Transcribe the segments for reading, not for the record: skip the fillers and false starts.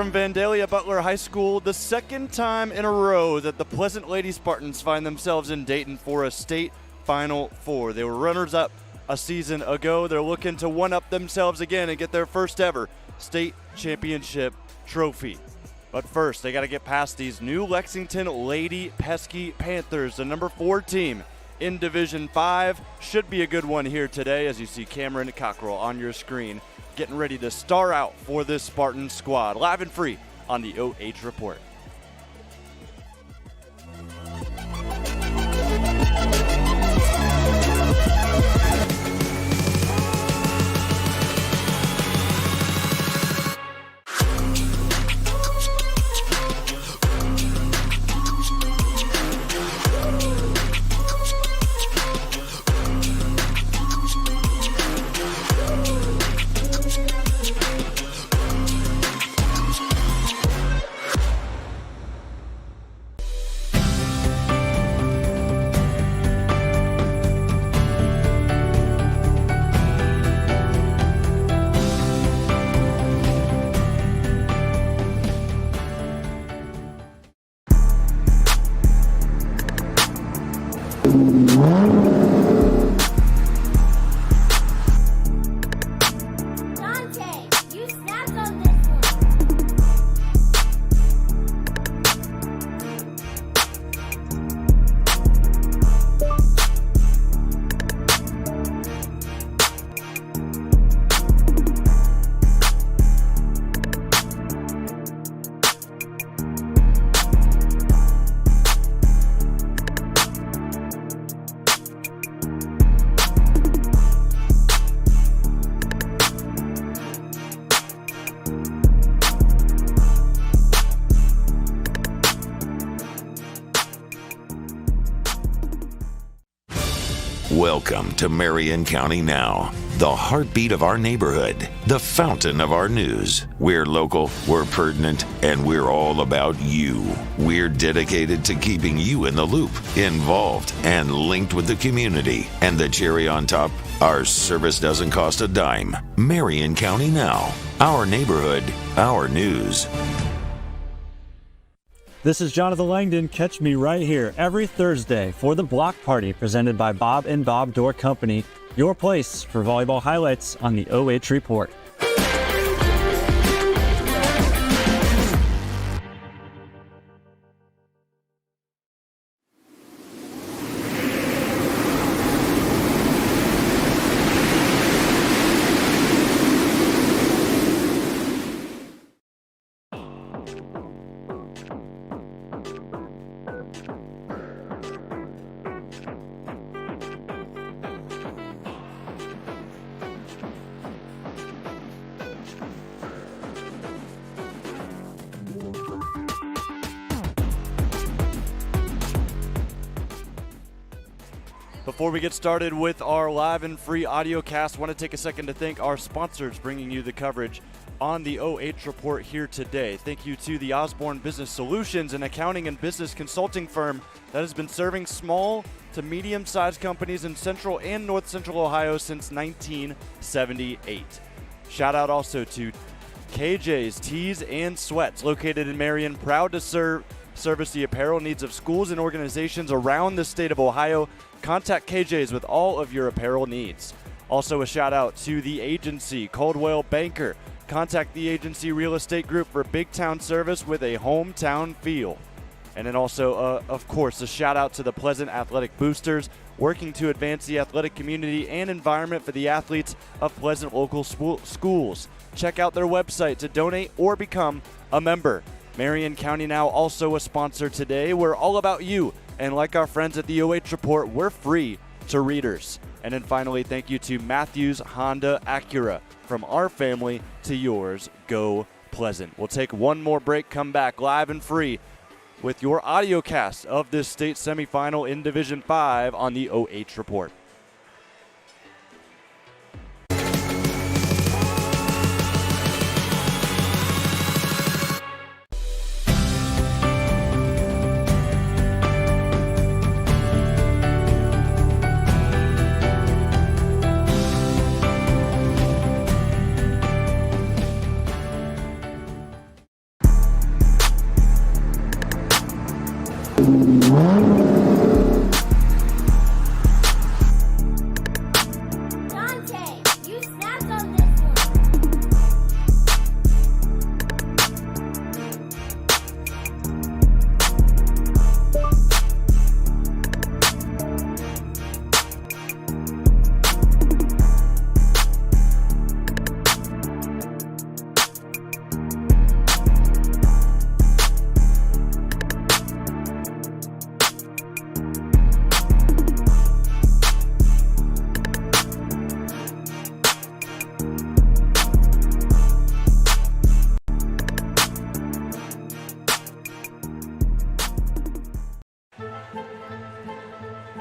from Vandalia Butler High School, the second time in a row that the Pleasant Lady Spartans find themselves in Dayton for a state Final Four. They were runners-up a season ago. They're looking to one-up themselves again and get their first ever state championship trophy. But first, they got to get past these new Lexington Lady Panthers, the number 4 team in Division 5. Should be a good one here today, as you see Cameron Cockrell on your screen getting ready to star out for this Spartan squad. Live and free on the OH Report. Welcome to Marion County Now, the heartbeat of our neighborhood, the fountain of our news. We're local, we're pertinent, and we're all about you. We're dedicated to keeping you in the loop, involved, and linked with the community. And the cherry on top, our service doesn't cost a dime. Marion County Now, our neighborhood, our news. This is Jonathan Langdon. Catch me right here every Thursday for the Block Party presented by Bob and Bob Door Company, your place for volleyball highlights on the OH Report. Before we get started with our live and free audio cast, I want to take a second to thank our sponsors bringing you the coverage on the OH Report here today. Thank you to the Osborne Business Solutions, an accounting and business consulting firm that has been serving small to medium-sized companies in Central and North Central Ohio since 1978. Shout out also to KJ's Tees and Sweats, located in Marion, proud to service the apparel needs of schools and organizations around the state of Ohio. Contact KJ's with all of your apparel needs. Also a shout out to the agency, Coldwell Banker. Contact the agency real estate group for big town service with a hometown feel. And then also, of course, a shout out to the Pleasant Athletic Boosters, working to advance the athletic community and environment for the athletes of Pleasant local schools. Check out their website to donate or become a member. Marion County Now, also a sponsor today. We're all about you. And like our friends at the OH Report, we're free to readers. And then finally, thank you to Mathews Honda Acura. From our family to yours, go Pleasant. We'll take one more break, come back live and free with your audio cast of this state semifinal in Division 5 on the OH Report.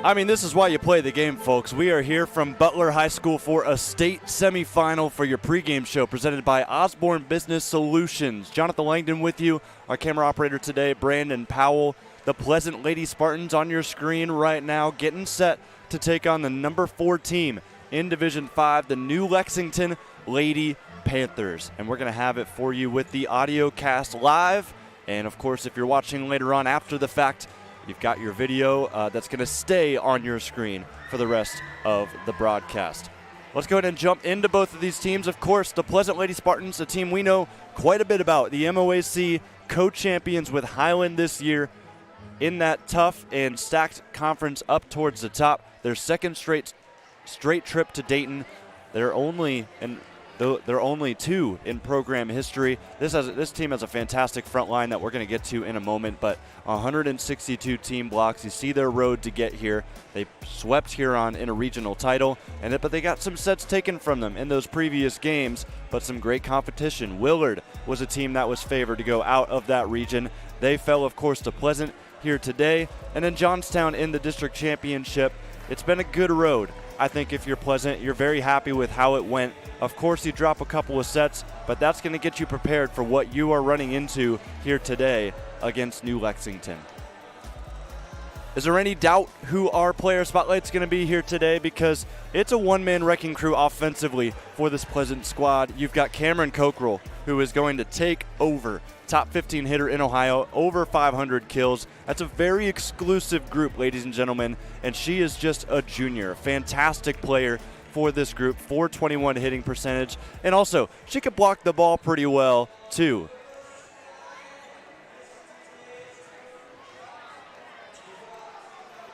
I mean, this is why you play the game, folks. We are here from Butler High School for a state semifinal for your pregame show presented by Osborne Business Solutions. Jonathan Langdon with you, our camera operator today, Brandon Powell. The Pleasant Lady Spartans on your screen right now, getting set to take on the number 4 team in Division 5, the new Lexington Lady Panthers. And we're going to have it for you with the audio cast live. And, of course, if you're watching later on after the fact, you've got your video that's going to stay on your screen for the rest of the broadcast. Let's go ahead and jump into both of these teams. Of course, the Pleasant Lady Spartans, a team we know quite a bit about. The MOAC co-champions with Highland this year in that tough and stacked conference up towards the top. Their second straight trip to Dayton. They're only 2 in program history. This team has a fantastic front line that we're going to get to in a moment, but 162 team blocks. You see their road to get here. They swept Huron in a regional title, but they got some sets taken from them in those previous games, but some great competition. Willard was a team that was favored to go out of that region. They fell, of course, to Pleasant here today, and then Johnstown in the district championship. It's been a good road. I think if you're Pleasant, you're very happy with how it went. Of course, you drop a couple of sets, but that's going to get you prepared for what you are running into here today against New Lexington. Is there any doubt who our player spotlight's going to be here today? Because it's a one-man wrecking crew offensively for this Pleasant squad. You've got Cameron Cockrell, who is going to take over. Top 15 hitter in Ohio, over 500 kills. That's a very exclusive group, ladies and gentlemen, and she is just a junior. Fantastic player for this group, 421 hitting percentage, and also she could block the ball pretty well too.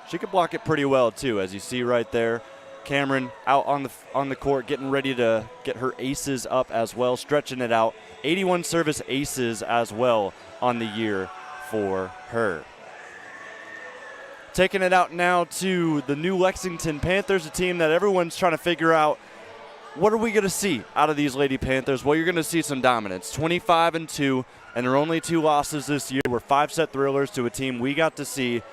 She could block it pretty well too, as you see right there. Cameron out on the court, getting ready to get her aces up as well, stretching it out. 81 service aces as well on the year for her. Taking it out now to the new Lexington Panthers, a team that everyone's trying to figure out, what are we going to see out of these Lady Panthers? Well, you're going to see some dominance. 25-2, and their only 2 losses this year were 5-set thrillers to a team we got to see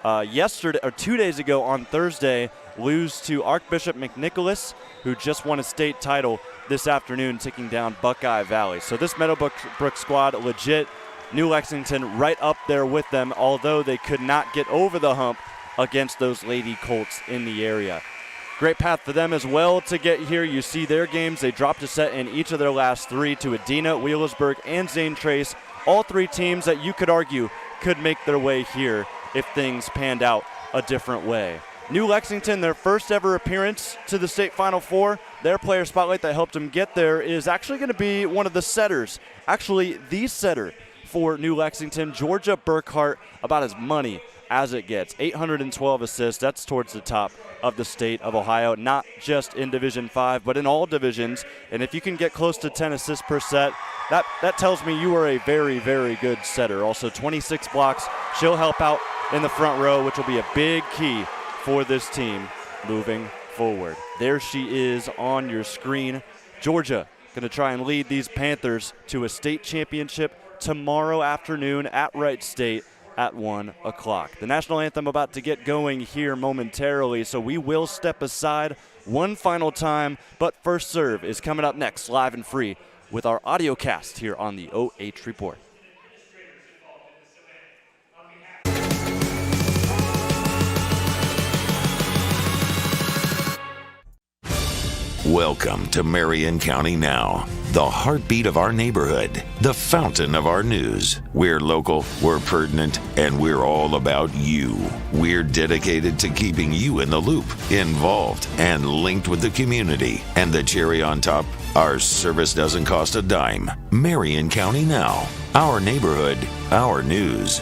yesterday, or 2 days ago on Thursday, lose to Archbishop McNicholas, who just won a state title this afternoon, taking down Buckeye Valley. So this Meadowbrook squad, legit. New Lexington right up there with them, although they could not get over the hump against those Lady Colts in the area. Great path for them as well to get here. You see their games. They dropped a set in each of their last 3 to Adina, Wheelersburg, and Zane Trace. All 3 teams that you could argue could make their way here if things panned out a different way. New Lexington, their first ever appearance to the state Final Four. Their player spotlight that helped them get there is actually going to be one of the setters, actually the setter for New Lexington, Georgia Burkhart, about as money as it gets. 812 assists, that's towards the top of the state of Ohio, not just in Division 5, but in all divisions. And if you can get close to 10 assists per set, that tells me you are a very, very good setter. Also 26 blocks. She'll help out in the front row, which will be a big key for this team moving forward. There she is on your screen. Georgia going to try and lead these Panthers to a state championship tomorrow afternoon at Wright State at 1 o'clock. The national anthem about to get going here momentarily, so we will step aside one final time, but First Serve is coming up next, live and free, with our audio cast here on the OH Report. Welcome to Marion County Now, the heartbeat of our neighborhood, the fountain of our news. We're local, we're pertinent, and we're all about you. We're dedicated to keeping you in the loop, involved, and linked with the community. And the cherry on top, our service doesn't cost a dime. Marion County Now, our neighborhood, our news.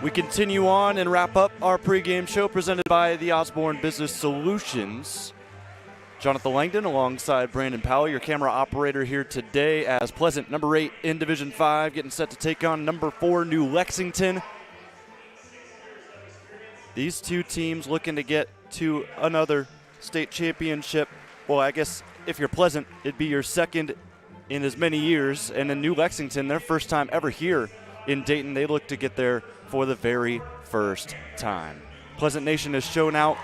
We continue on and wrap up our pregame show presented by the Osborne Business Solutions. Jonathan Langdon alongside Brandon Powell, your camera operator here today, as Pleasant, number 8 in Division 5, getting set to take on number 4, New Lexington. These two teams looking to get to another state championship. Well, I guess if you're Pleasant, it'd be your second in as many years. And in New Lexington, their first time ever here in Dayton, they look to get there for the very first time. Pleasant Nation has shown out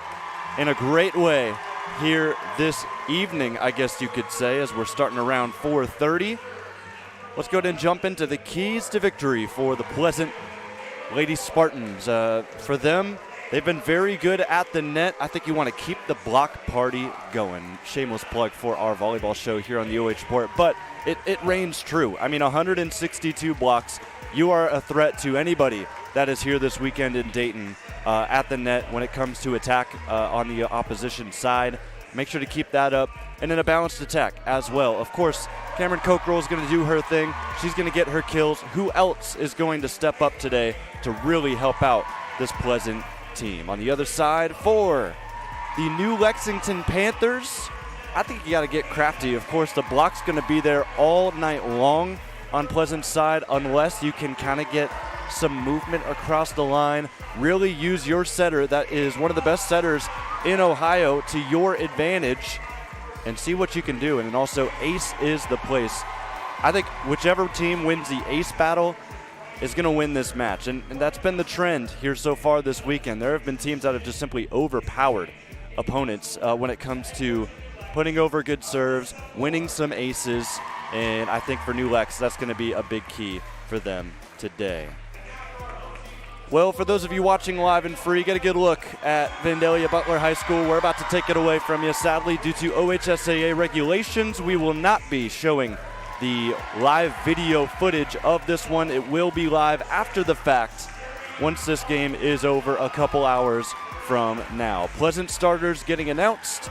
in a great way here this evening, I guess you could say, as we're starting around 4:30. Let's go ahead and jump into the keys to victory for the Pleasant Lady Spartans. For them, they've been very good at the net. I think you want to keep the block party going. Shameless plug for our volleyball show here on the OH.REPORT, but it reigns true. I mean, 162 blocks. You are a threat to anybody that is here this weekend in Dayton at the net when it comes to attack on the opposition side. Make sure to keep that up. And then a balanced attack as well. Of course, Cameron Cockrell is going to do her thing. She's going to get her kills. Who else is going to step up today to really help out this Pleasant team? On the other side, for the New Lexington Panthers, I think you got to get crafty. Of course, the block's going to be there all night long on Pleasant's side, unless you can kind of get some movement across the line. Really use your setter that is one of the best setters in Ohio to your advantage and see what you can do. And then also, ace is the place. I think whichever team wins the ace battle is going to win this match. And that's been the trend here so far this weekend. There have been teams that have just simply overpowered opponents when it comes to putting over good serves, winning some aces. And I think for New Lex, that's going to be a big key for them today. Well, for those of you watching live and free, get a good look at Vandalia Butler High School. We're about to take it away from you. Sadly, due to OHSAA regulations, we will not be showing the live video footage of this one. It will be live after the fact once this game is over a couple hours from now. Pleasant starters getting announced.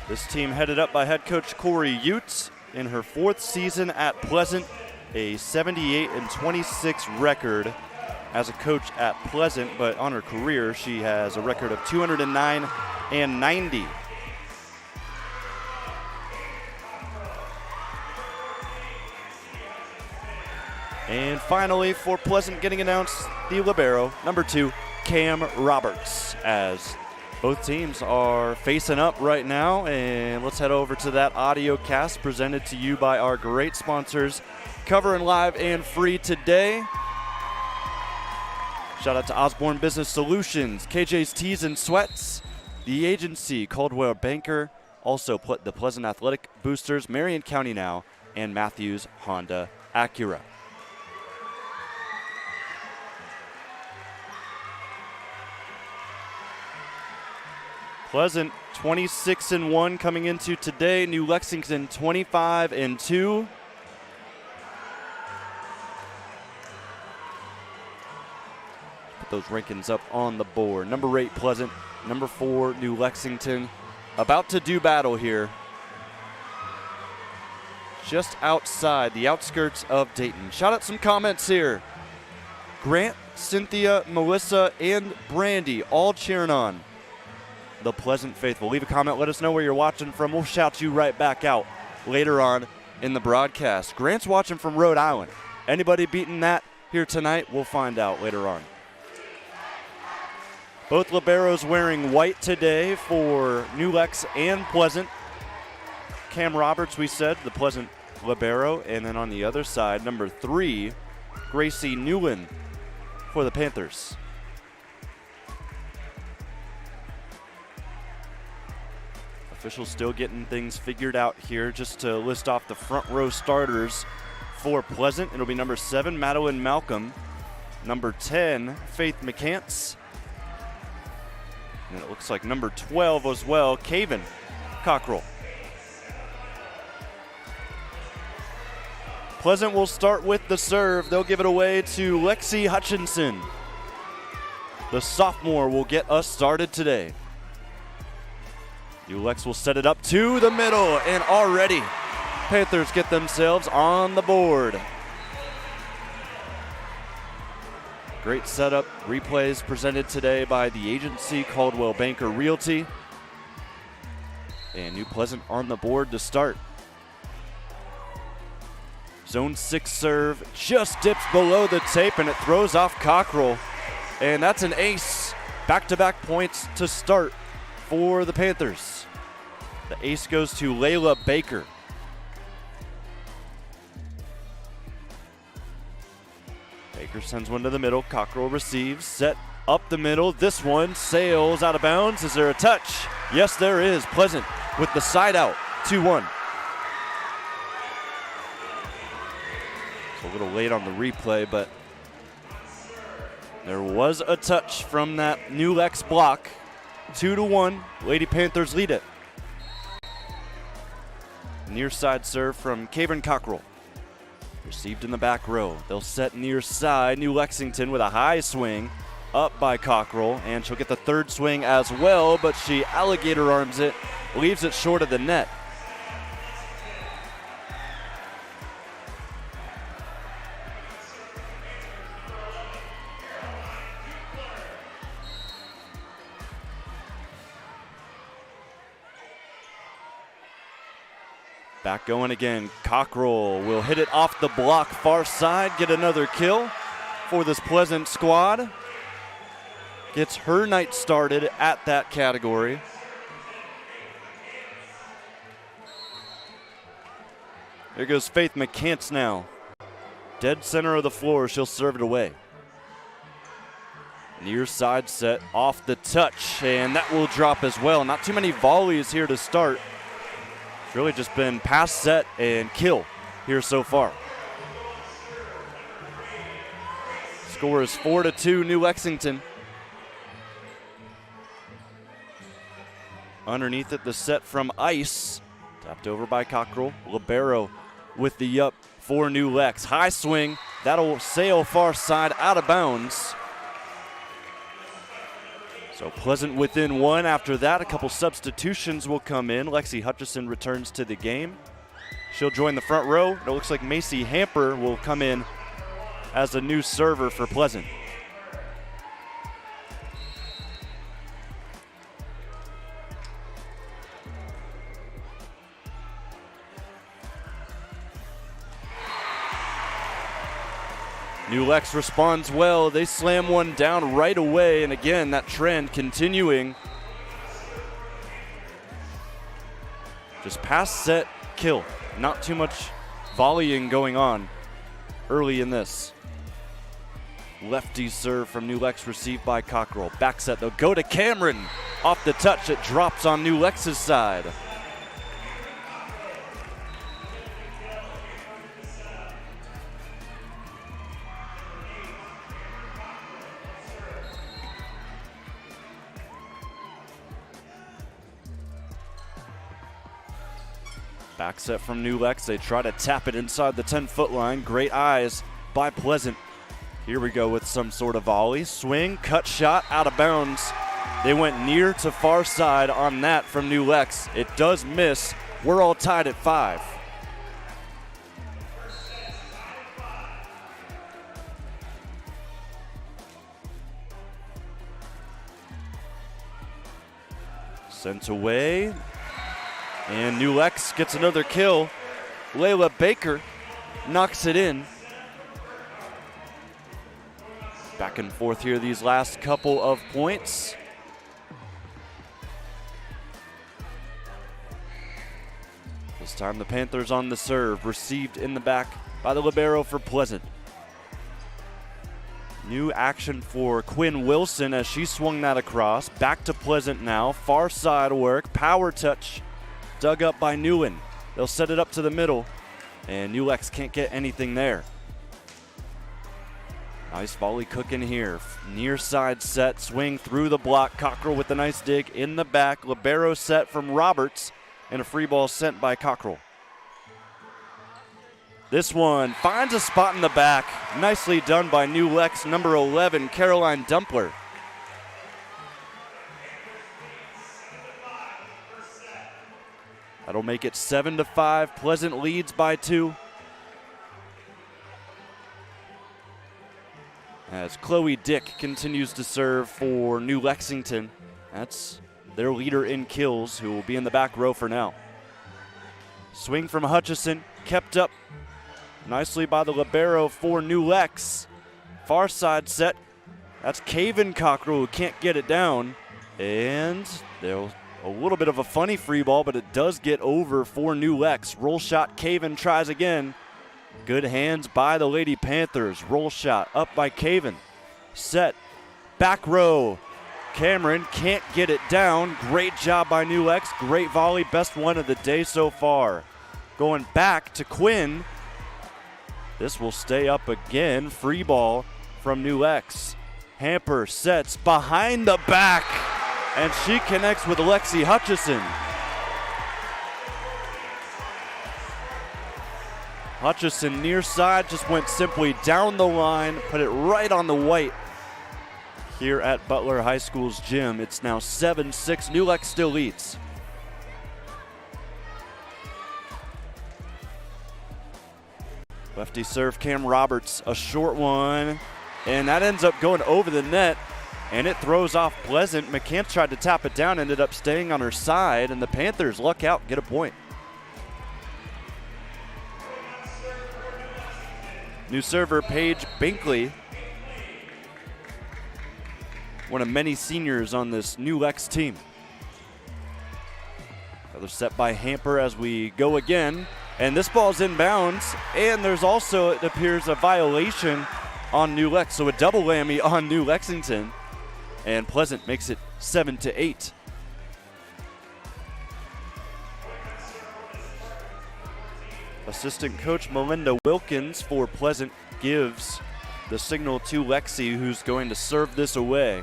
This team headed up by head coach Kory Ute in her 4th season at Pleasant, a 78-26 record as a coach at Pleasant, but on her career she has a record of 209-90. And finally, for Pleasant getting announced, the libero, number 2, Cam Roberts, as both teams are facing up right now. And let's head over to that audio cast presented to you by our great sponsors, covering live and free today. Shout out to Osborne Business Solutions, KJ's Tees and Sweats, the agency, Coldwell Banker, also the Pleasant Athletic Boosters, Marion County Now, and Mathews Honda Acura. Pleasant 26-1 coming into today. New Lexington 25-2. Put those rankings up on the board. Number 8 Pleasant, number 4 New Lexington. About to do battle here. Just outside the outskirts of Dayton. Shout out some comments here. Grant, Cynthia, Melissa, and Brandy all cheering on the Pleasant faithful. Leave a comment. Let us know where you're watching from. We'll shout you right back out later on in the broadcast. Grant's watching from Rhode Island. Anybody beating that here tonight? We'll find out later on. Both liberos wearing white today for New Lex and Pleasant. Cam Roberts, we said, the Pleasant libero. And then on the other side, number 3, Gracie Newland for the Panthers. Officials still getting things figured out here. Just to list off the front row starters for Pleasant, it'll be number 7, Madeline Malcolm. Number 10, Faith McCants. And it looks like number 12 as well, Caven Cockrell. Pleasant will start with the serve. They'll give it away to Lexi Hutchinson. The sophomore will get us started today. Lex will set it up to the middle, and already Panthers get themselves on the board. Great setup. Replays presented today by the agency Coldwell Banker Realty. And New Pleasant on the board to start. Zone 6 serve just dips below the tape and it throws off Cockrell. And that's an ace. Back-to-back points to start for the Panthers. The ace goes to Layla Baker. Baker sends one to the middle. Cockrell receives. Set up the middle. This one sails out of bounds. Is there a touch? Yes, there is. Pleasant with the side out. 2-1. It's a little late on the replay, but there was a touch from that New Lex block. 2-1. Lady Panthers lead it. Near side serve from Cameron Cockrell. Received in the back row. They'll set near side. New Lexington with a high swing. Up by Cockrell, and she'll get the third swing as well, but she alligator arms it, leaves it short of the net. Back going again. Cockrell will hit it off the block far side, get another kill for this Pleasant squad. Gets her night started at that category. There goes Faith McCants now. Dead center of the floor, she'll serve it away. Near side set off the touch, and that will drop as well. Not too many volleys here to start. It's really just been pass, set, and kill here so far. Score is 4-2, New Lexington. Underneath it, the set from Ice. Tapped over by Cockrell. Libero with the up for New Lex. High swing. That'll sail far side out of bounds. So Pleasant within one. After that, a couple substitutions will come in. Lexi Hutchison returns to the game. She'll join the front row. It looks like Macy Hamper will come in as a new server for Pleasant. New Lex responds well. They slam one down right away, and again, that trend continuing. Just pass, set, kill. Not too much volleying going on early in this. Lefty serve from New Lex received by Cockrell. Back set, they'll go to Cameron. Off the touch, it drops on New Lex's side. Back set from New Lex. They try to tap it inside the 10-foot line. Great eyes by Pleasant. Here we go with some sort of volley. Swing, cut shot, out of bounds. They went near to far side on that from New Lex. It does miss. We're all tied at 5. Sent away. And New Lex gets another kill. Layla Baker knocks it in. Back and forth here these last couple of points. This time the Panthers on the serve. Received in the back by the libero for Pleasant. New action for Quinn Wilson as she swung that across. Back to Pleasant now. Far side work. Power touch. Dug up by Newen. They'll set it up to the middle, and New Lex can't get anything there. Nice volley cooking here. Near side set, swing through the block. Cockrell with a nice dig in the back. Libero set from Roberts, and a free ball sent by Cockrell. This one finds a spot in the back. Nicely done by New Lex, number 11, Caroline Dumpler. That'll make it 7-5. Pleasant leads by 2. As Chloe Dick continues to serve for New Lexington. That's their leader in kills, who will be in the back row for now. Swing from Hutchison, kept up nicely by the libero for New Lex. Far side set. That's Caven Cockrell, who can't get it down. And there's a little bit of a funny free ball, but it does get over for New Lex. Roll shot, Caven tries again. Good hands by the Lady Panthers. Roll shot up by Caven. Set, back row. Cameron can't get it down. Great job by New Lex. Great volley, best one of the day so far. Going back to Quinn. This will stay up again. Free ball from New Lex. Hamper sets behind the back, and she connects with Lexi Hutchison. Hutchison near side just went simply down the line, put it right on the white here at Butler High School's gym. It's now 7-6. New Lex still leads. Lefty serve, Cam Roberts, a short one, and that ends up going over the net, and it throws off Pleasant. McCants tried to tap it down, ended up staying on her side, and the Panthers luck out, get a point. New server, Paige Binkley, one of many seniors on this New Lex team. Another set by Hamper as we go again. And this ball's inbounds, and there's also, it appears, a violation on New Lex. So a double whammy on New Lexington. And Pleasant makes it 7-8. Assistant coach Melinda Wilkins for Pleasant gives the signal to Lexi, who's going to serve this away.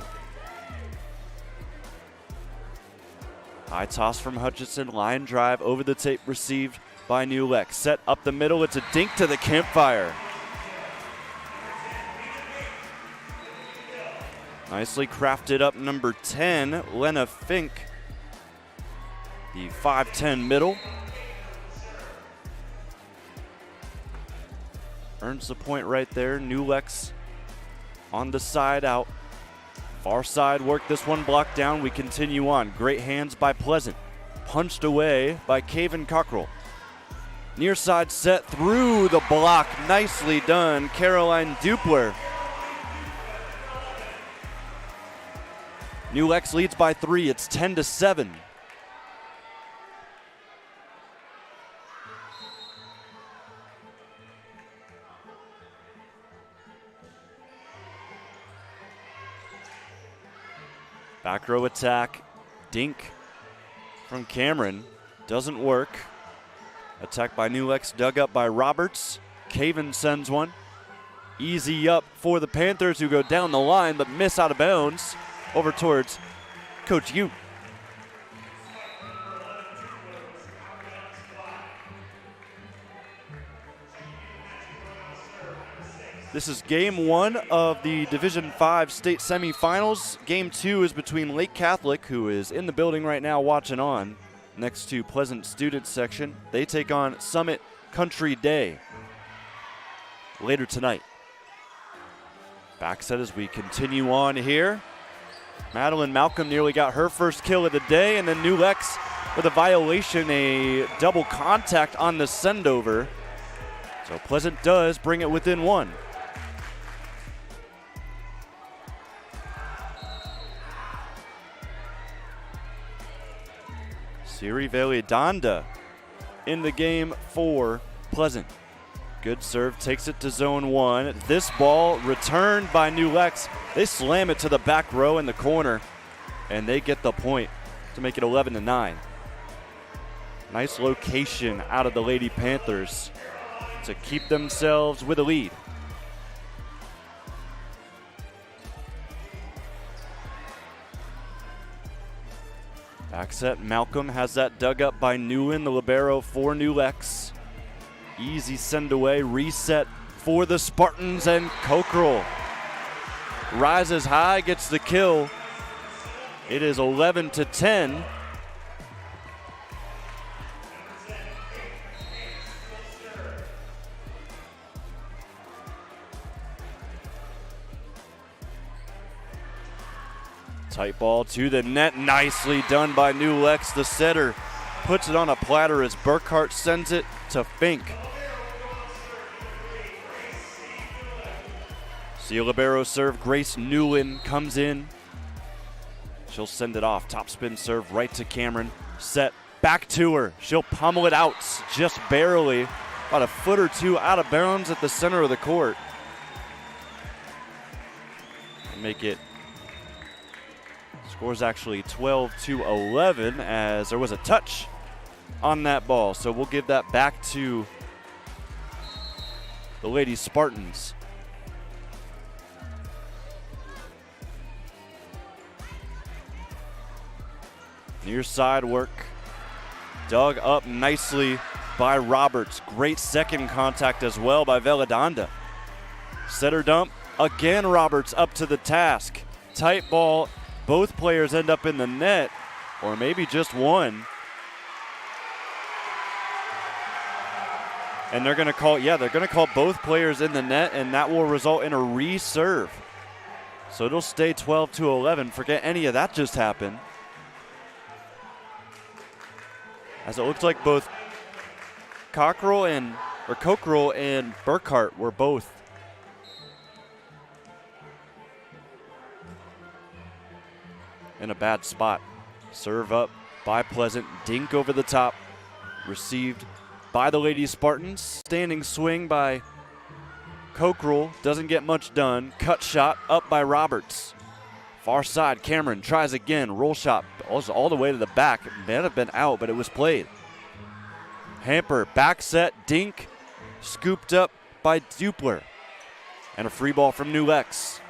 High toss from Hutchison, line drive over the tape received by New Lex. Set up the middle, it's a dink to the campfire. Nicely crafted up number 10, Lena Fink. The 5'10 middle. Earns the point right there. New Lex on the side out. Far side work, this one blocked down. We continue on. Great hands by Pleasant. Punched away by Caven Cockrell. Near side set through the block. Nicely done, Caroline Dupler. New Lex leads by 3. It's 10-7. Back row attack. Dink from Cameron. Doesn't work. Attack by New Lex, dug up by Roberts. Caven sends one. Easy up for the Panthers, who go down the line but miss out of bounds. Over towards Coach Ute. This is game 1 of the Division V state semifinals. Game 2 is between Lake Catholic, who is in the building right now watching on, next to Pleasant Student Section. They take on Summit Country Day later tonight. Back set as we continue on here. Madeline Malcolm nearly got her first kill of the day, and then New Lex with a violation, a double contact on the send-over. So Pleasant does bring it within 1. Siri Veledanda in the game for Pleasant. Good serve, takes it to zone 1. This ball returned by New Lex. They slam it to the back row in the corner, and they get the point to make it 11-9. Nice location out of the Lady Panthers to keep themselves with a lead. Back set, Malcolm has that dug up by Newen, the libero for New Lex. Easy send away, reset for the Spartans, and Cockrell rises high, gets the kill. It is 11-10. Tight ball to the net. Nicely done by New Lex. The setter puts it on a platter as Burkhart sends it to Fink. See a libero serve. Grace Newland comes in. She'll send it off. Top spin serve right to Cameron. Set back to her. She'll pummel it out just barely. About a foot or two out of bounds at the center of the court. And make it, score's actually 12-11 as there was a touch on that ball. So we'll give that back to the Lady Spartans. Near side work, dug up nicely by Roberts. Great second contact as well by Veladonda. Setter dump, again Roberts up to the task. Tight ball, both players end up in the net, or maybe just one. And they're gonna call both players in the net, and that will result in a reserve. So it'll stay 12-11. Forget any of that just happened. As it looks like both Cockrell and Burkhart were both in a bad spot. Serve up by Pleasant, dink over the top, received by the Lady Spartans. Standing swing by Cockrell, doesn't get much done. Cut shot up by Roberts. Far side, Cameron tries again. Roll shot all the way to the back. It may have been out, but it was played. Hamper, back set, dink, scooped up by Dupler. And a free ball from New Lex.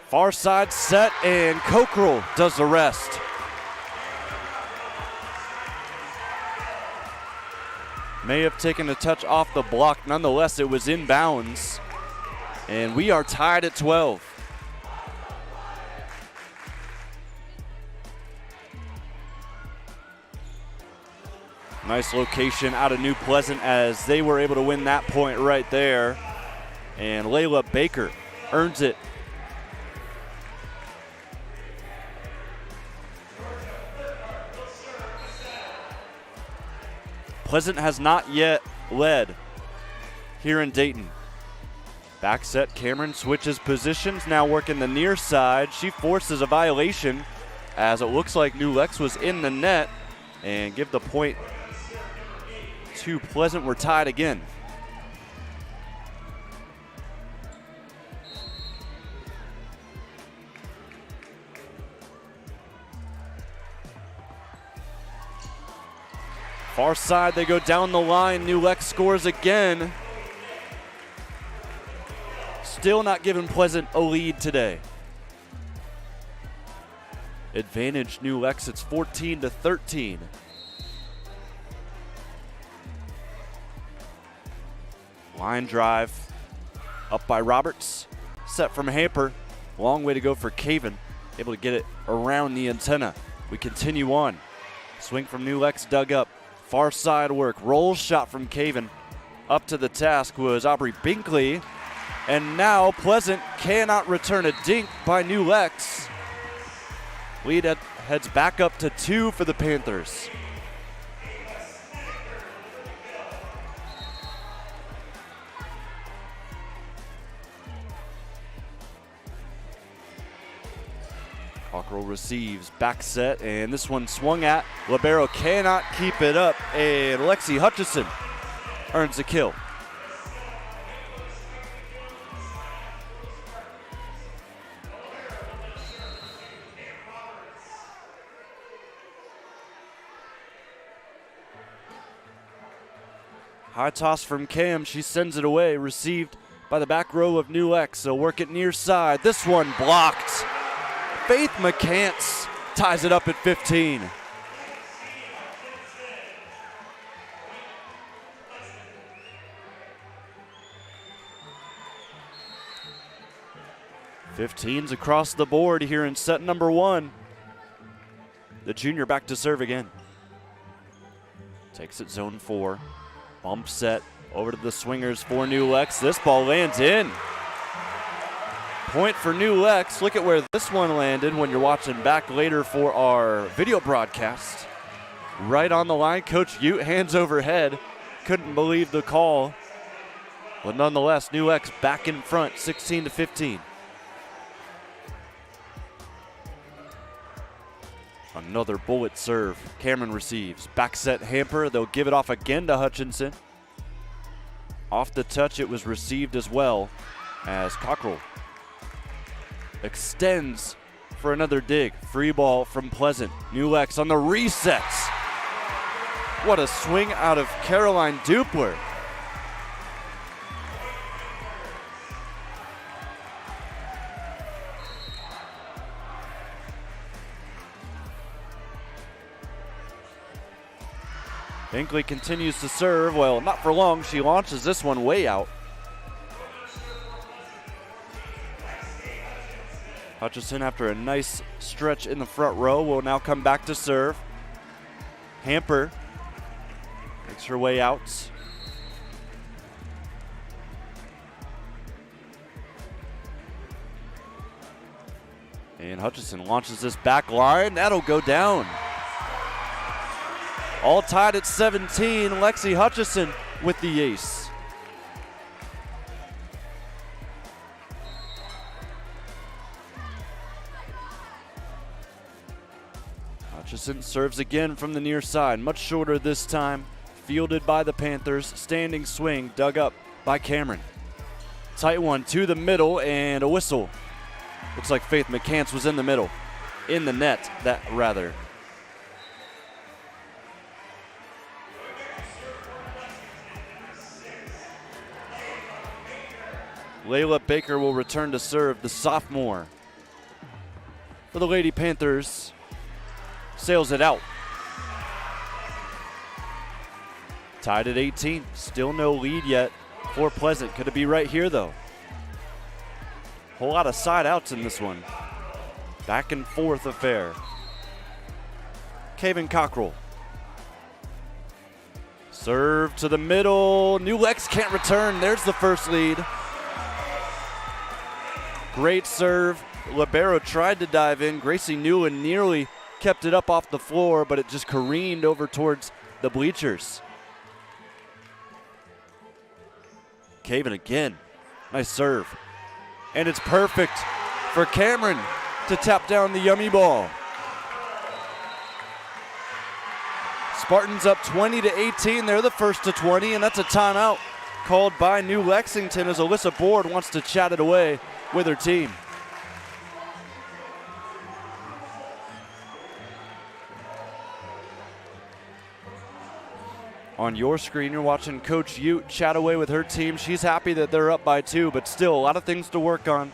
Far side set, and Cockrell does the rest. May have taken a touch off the block. Nonetheless, it was in bounds. And we are tied at 12. Nice location out of New Pleasant as they were able to win that point right there. And Layla Baker earns it. Pleasant has not yet led here in Dayton. Back set, Cameron switches positions, now working the near side. She forces a violation as it looks like New Lex was in the net, and give the point to Pleasant. We're tied again. Far side, they go down the line. New Lex scores again. Still not giving Pleasant a lead today. Advantage New Lex, it's 14-13. Line drive up by Roberts. Set from Hamper. Long way to go for Caven. Able to get it around the antenna. We continue on. Swing from New Lex dug up. Far side work. Roll shot from Caven. Up to the task was Aubrey Binkley. And now Pleasant cannot return a dink by New Lex. Lead heads back up to 2 for the Panthers. Cockrell receives, back set, and this one swung at. Libero cannot keep it up, and Lexi Hutchison earns the kill. High toss from Cam, she sends it away, received by the back row of New Lex. So work it near side. This one blocked. Faith McCants ties it up at 15. '15s across the board here in set number 1. The junior back to serve again. Takes it zone 4. Bump set over to the swingers for New Lex. This ball lands in. Point for New Lex. Look at where this one landed when you're watching back later for our video broadcast. Right on the line, Coach Ute, hands overhead. Couldn't believe the call. But nonetheless, New Lex back in front, 16-15. Another bullet serve. Cameron receives. Back set hamper. They'll give it off again to Hutchinson. Off the touch, it was received as well as Cockrell extends for another dig. Free ball from Pleasant. New Lex on the resets. What a swing out of Caroline Dupler. Binkley continues to serve. Well, not for long. She launches this one way out. Hutchinson, after a nice stretch in the front row, will now come back to serve. Hamper makes her way out. And Hutchinson launches this back line. That'll go down. All tied at 17. Lexi Hutchinson with the ace. Hutchinson serves again from the near side. Much shorter this time. Fielded by the Panthers. Standing swing dug up by Cameron. Tight one to the middle and a whistle. Looks like Faith McCants was in the middle. In the net, that rather. Layla Baker will return to serve, the sophomore. For the Lady Panthers, sails it out. Tied at 18, still no lead yet for Pleasant. Could it be right here though? Whole lot of side outs in this one. Back and forth affair. Kaven Cockrell. Serve to the middle. New Lex can't return. There's the first lead. Great serve. Libero tried to dive in. Gracie Newland nearly kept it up off the floor, but it just careened over towards the bleachers. Caven again. Nice serve. And it's perfect for Cameron to tap down the yummy ball. Spartans up 20-18. They're the first to 20, and that's a timeout called by New Lexington as Alyssa Board wants to chat it away with her team. On your screen, you're watching Coach Ute chat away with her team. She's happy that they're up by 2, but still a lot of things to work on.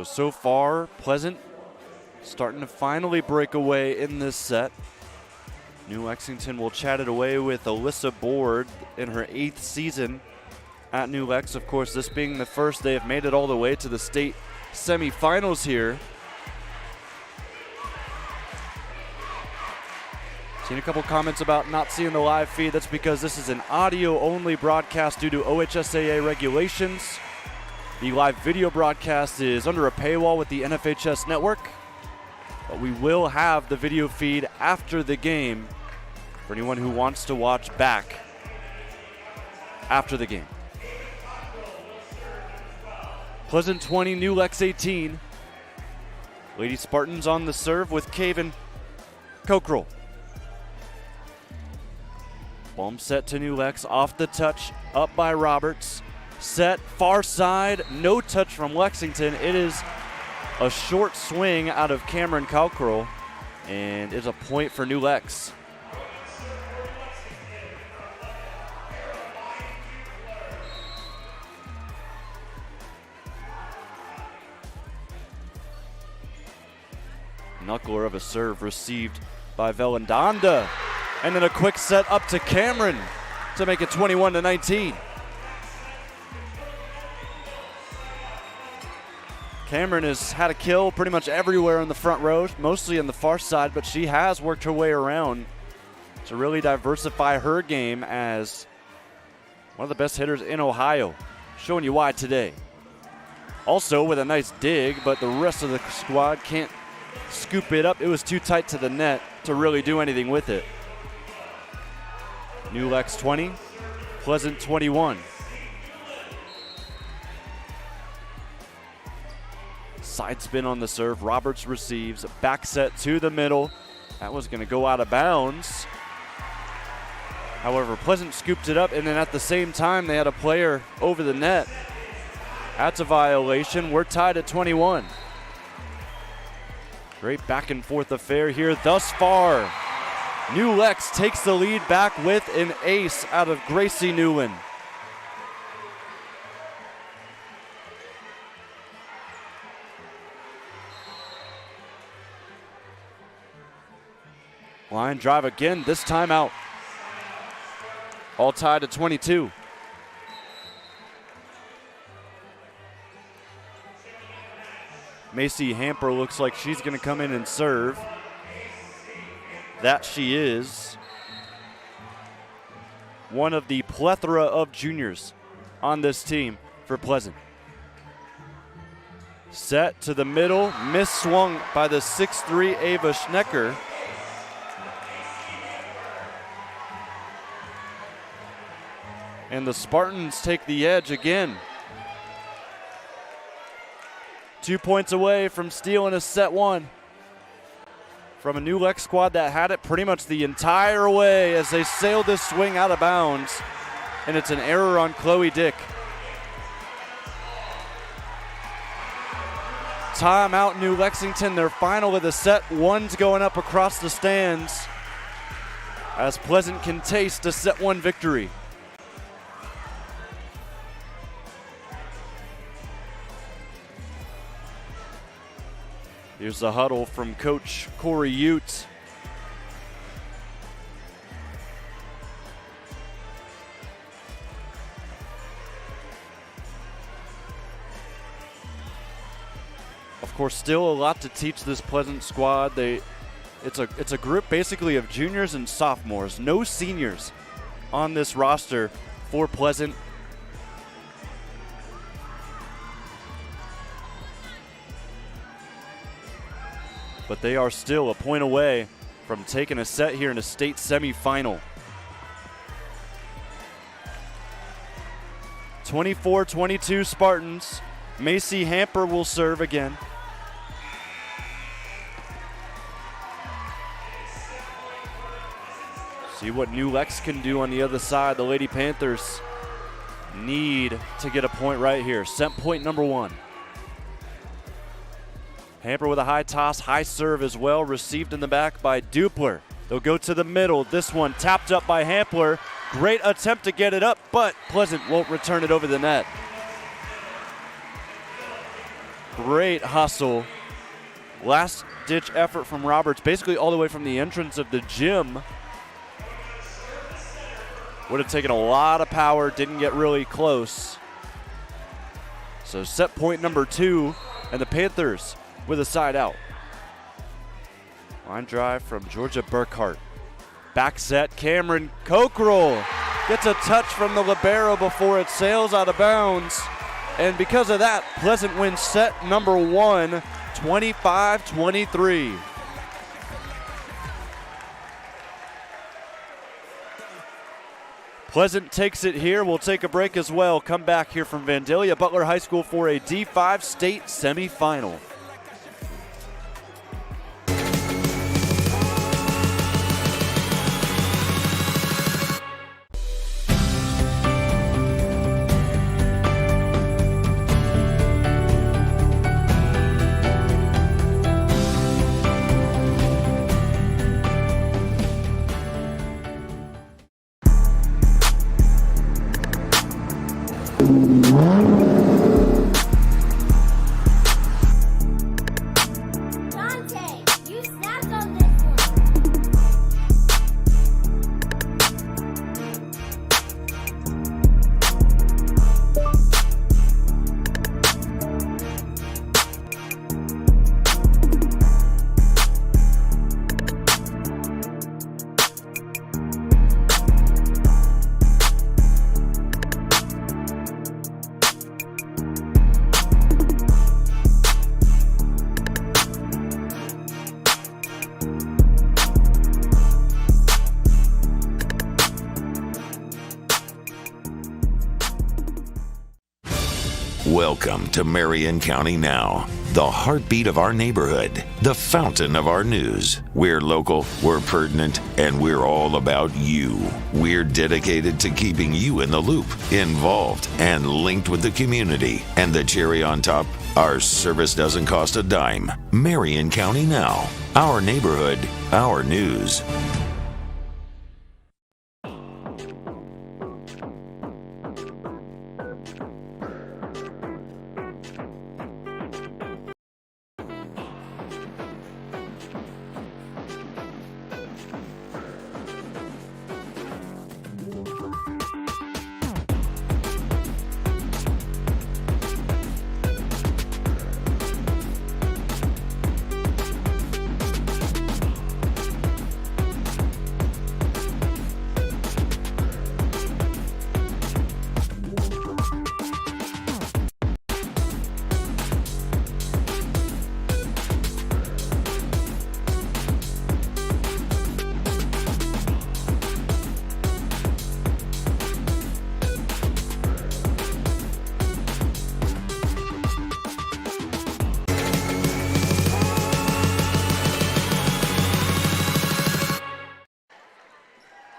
So far, Pleasant starting to finally break away in this set. New Lexington will chat it away with Alyssa Board in her 8th season at New Lex. Of course, this being the first, they have made it all the way to the state semifinals here. Seen a couple comments about not seeing the live feed. That's because this is an audio-only broadcast due to OHSAA regulations. The live video broadcast is under a paywall with the NFHS network, but we will have the video feed after the game for anyone who wants to watch back after the game. Pleasant 20, New Lex 18. Lady Spartans on the serve with Kaven Cockrell. Bomb set to New Lex, off the touch, up by Roberts. Set, far side, no touch from Lexington. It is a short swing out of Cameron Cockrell, and it's a point for New Lex. Knuckler of a serve received by Velandanda. And then a quick set up to Cameron to make it 21-19. Cameron has had a kill pretty much everywhere in the front row, mostly on the far side, but she has worked her way around to really diversify her game as one of the best hitters in Ohio. Showing you why today. Also with a nice dig, but the rest of the squad can't scoop it up. It was too tight to the net to really do anything with it. New Lex 20, Pleasant 21. Side spin on the serve. Roberts receives. Back set to the middle. That was going to go out of bounds. However, Pleasant scooped it up, and then at the same time, they had a player over the net. That's a violation. We're tied at 21. Great back and forth affair here thus far. New Lex takes the lead back with an ace out of Gracie Newland. Line drive again, this time out. All tied at 22. Macy Hamper looks like she's going to come in and serve. That she is. One of the plethora of juniors on this team for Pleasant. Set to the middle, miss swung by the 6'3" Ava Schnecker. And the Spartans take the edge again. 2 points away from stealing a set one from a New Lex squad that had it pretty much the entire way as they sailed this swing out of bounds. And it's an error on Chloe Dick. Timeout, New Lexington, their final of the set. One's going up across the stands as Pleasant can taste a set one victory. Here's the huddle from Coach Kory Ute. Of course, still a lot to teach this Pleasant squad. It's a group basically of juniors and sophomores. No seniors on this roster for Pleasant. But they are still a point away from taking a set here in a state semifinal. 24-22 Spartans. Macy Hamper will serve again. See what New Lex can do on the other side. The Lady Panthers need to get a point right here. Set point number one. Hamper with a high toss, high serve as well, received in the back by Dupler. They'll go to the middle. This one tapped up by Hamper. Great attempt to get it up, but Pleasant won't return it over the net. Great hustle. Last ditch effort from Roberts, basically all the way from the entrance of the gym. Would have taken a lot of power, didn't get really close. So set point number two, and the Panthers with a side out. Line drive from Georgia Burkhart. Back set, Cameron Cockrell gets a touch from the libero before it sails out of bounds. And because of that, Pleasant wins set number one, 25-23. Pleasant takes it here. We'll take a break as well. Come back here from Vandalia Butler High School for a D5 state semifinal. Welcome to Marion County Now, the heartbeat of our neighborhood, the fountain of our news. We're local, we're pertinent, and we're all about you. We're dedicated to keeping you in the loop, involved, and linked with the community. And the cherry on top, our service doesn't cost a dime. Marion County Now, our neighborhood, our news.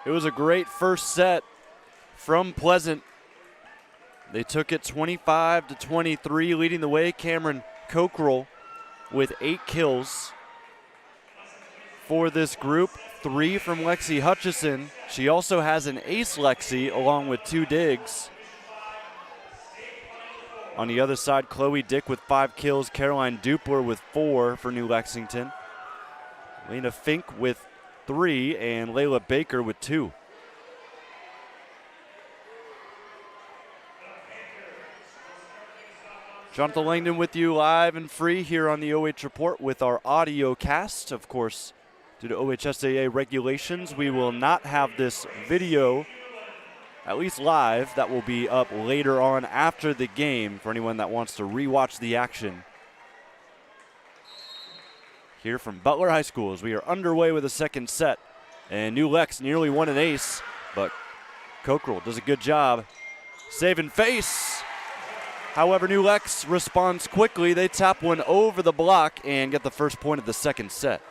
It was a great first set from Pleasant. They took it 25-23, leading the way. Cameron Cockerill with 8 kills for this group. 3 from Lexi Hutchison. She also has an ace Lexi along with 2 digs. On the other side, Chloe Dick with 5 kills. Caroline Dupler with 4 for New Lexington. Lena Fink with 3 and Layla Baker with 2. Jonathan Langdon with you live and free here on the OH Report with our audio cast. Of course, due to OHSAA regulations, we will not have this video, at least live. That will be up later on after the game for anyone that wants to rewatch the action. Here from Butler High School as we are underway with the second set. And New Lex nearly won an ace, but Cockerill does a good job saving face. However, New Lex responds quickly. They tap one over the block and get the first point of the second set.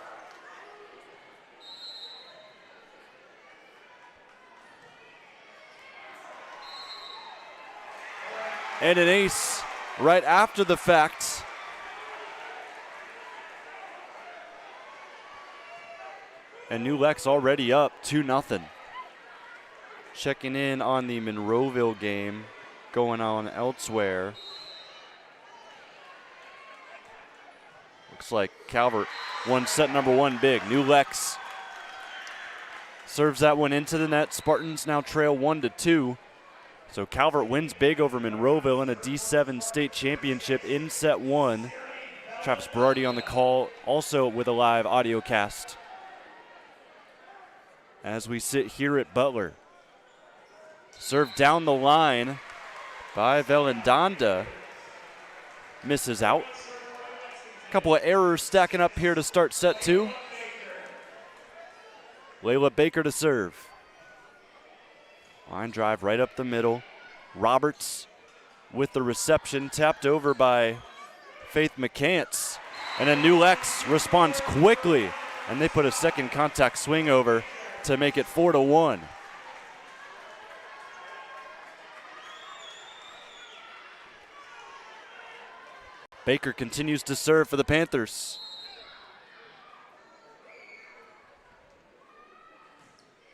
And an ace right after the fact. And New Lex already up 2-0. Checking in on the Monroeville game going on elsewhere. Looks like Calvert won set number 1 big. New Lex serves that one into the net. Spartans now trail 1-2. So Calvert wins big over Monroeville in a D7 state championship in set 1. Travis Berardi on the call, also with a live audio cast. As we sit here at Butler. Served down the line by Velendanda. Misses out. A couple of errors stacking up here to start set 2. Layla Baker to serve. Line drive right up the middle. Roberts with the reception, tapped over by Faith McCants. And then New Lex responds quickly, and they put a second contact swing over to make it 4-1. Baker continues to serve for the Panthers.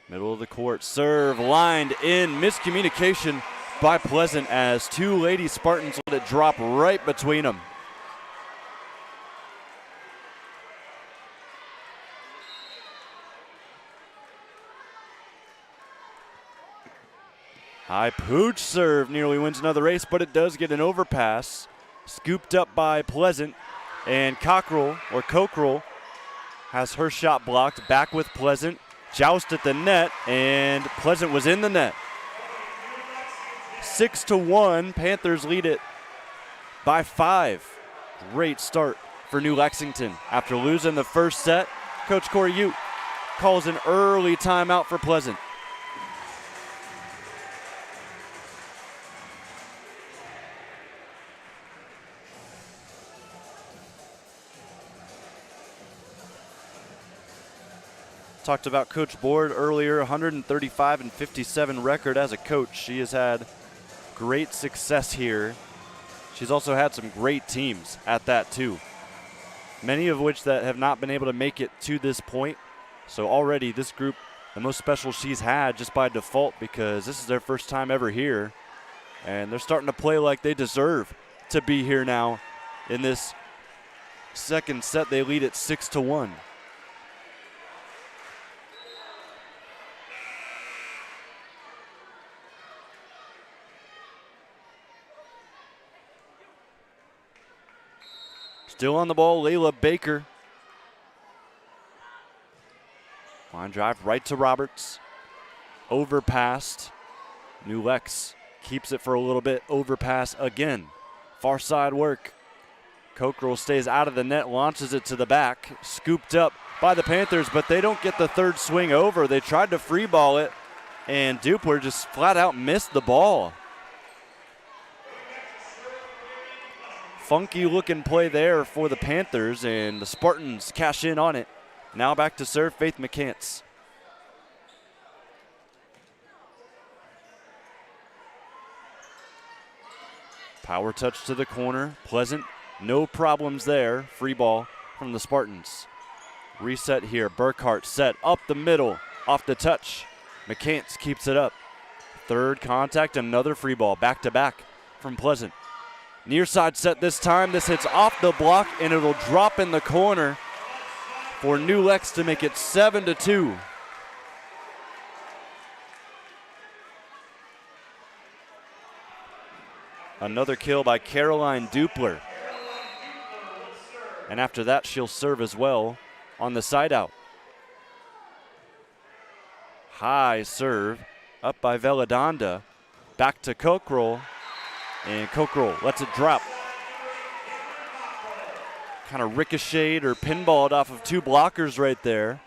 Middle of the court, serve lined in, miscommunication by Pleasant as 2 Lady Spartans let it drop right between them. High pooch serve nearly wins another race, but it does get an overpass. Scooped up by Pleasant, and Cockerill has her shot blocked. Back with Pleasant, joust at the net, and Pleasant was in the net. 6-1, Panthers lead it by 5. Great start for New Lexington. After losing the first set, Coach Kory Ute calls an early timeout for Pleasant. Talked about Coach Board earlier, 135-57 record as a coach. She has had great success here. She's also had some great teams at that too. Many of which that have not been able to make it to this point. So already this group, the most special she's had just by default, because this is their first time ever here. And they're starting to play like they deserve to be here now. In this second set, they lead at 6-1. Still on the ball, Layla Baker. Line drive right to Roberts. Overpassed. New Lex keeps it for a little bit. Overpass again. Far side work. Cockrell stays out of the net, launches it to the back. Scooped up by the Panthers, but they don't get the third swing over. They tried to free ball it, and Dupler just flat out missed the ball. Funky looking play there for the Panthers, and the Spartans cash in on it. Now back to serve Faith McCants. Power touch to the corner. Pleasant, no problems there. Free ball from the Spartans. Reset here. Burkhart set up the middle, off the touch. McCants keeps it up. Third contact, another free ball, back to back from Pleasant. Near side set this time. This hits off the block, and it'll drop in the corner for New Lex to make it 7-2. Another kill by Caroline Dupler. And after that, she'll serve as well on the side out. High serve up by Veladonda. Back to Cockrell. And Cockrell lets it drop. Kind of ricocheted or pinballed off of two blockers right there.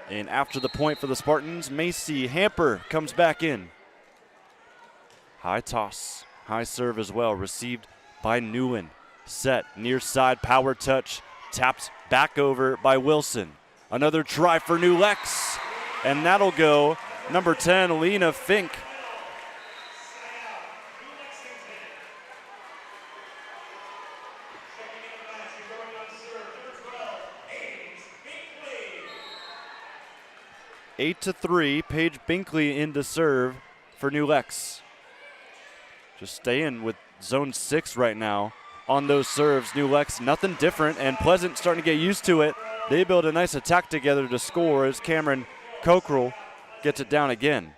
And after the point for the Spartans, Macy Hamper comes back in. High toss, high serve as well, received by Newen. Set, near side, power touch, taps back over by Wilson. Another try for New Lex, and that'll go number 10, Lena Fink. Eight to 3, Paige Binkley in to serve for New Lex. Just staying with zone 6 right now on those serves. New Lex, nothing different, and Pleasant starting to get used to it. They build a nice attack together to score as Cameron Cockrell gets it down again.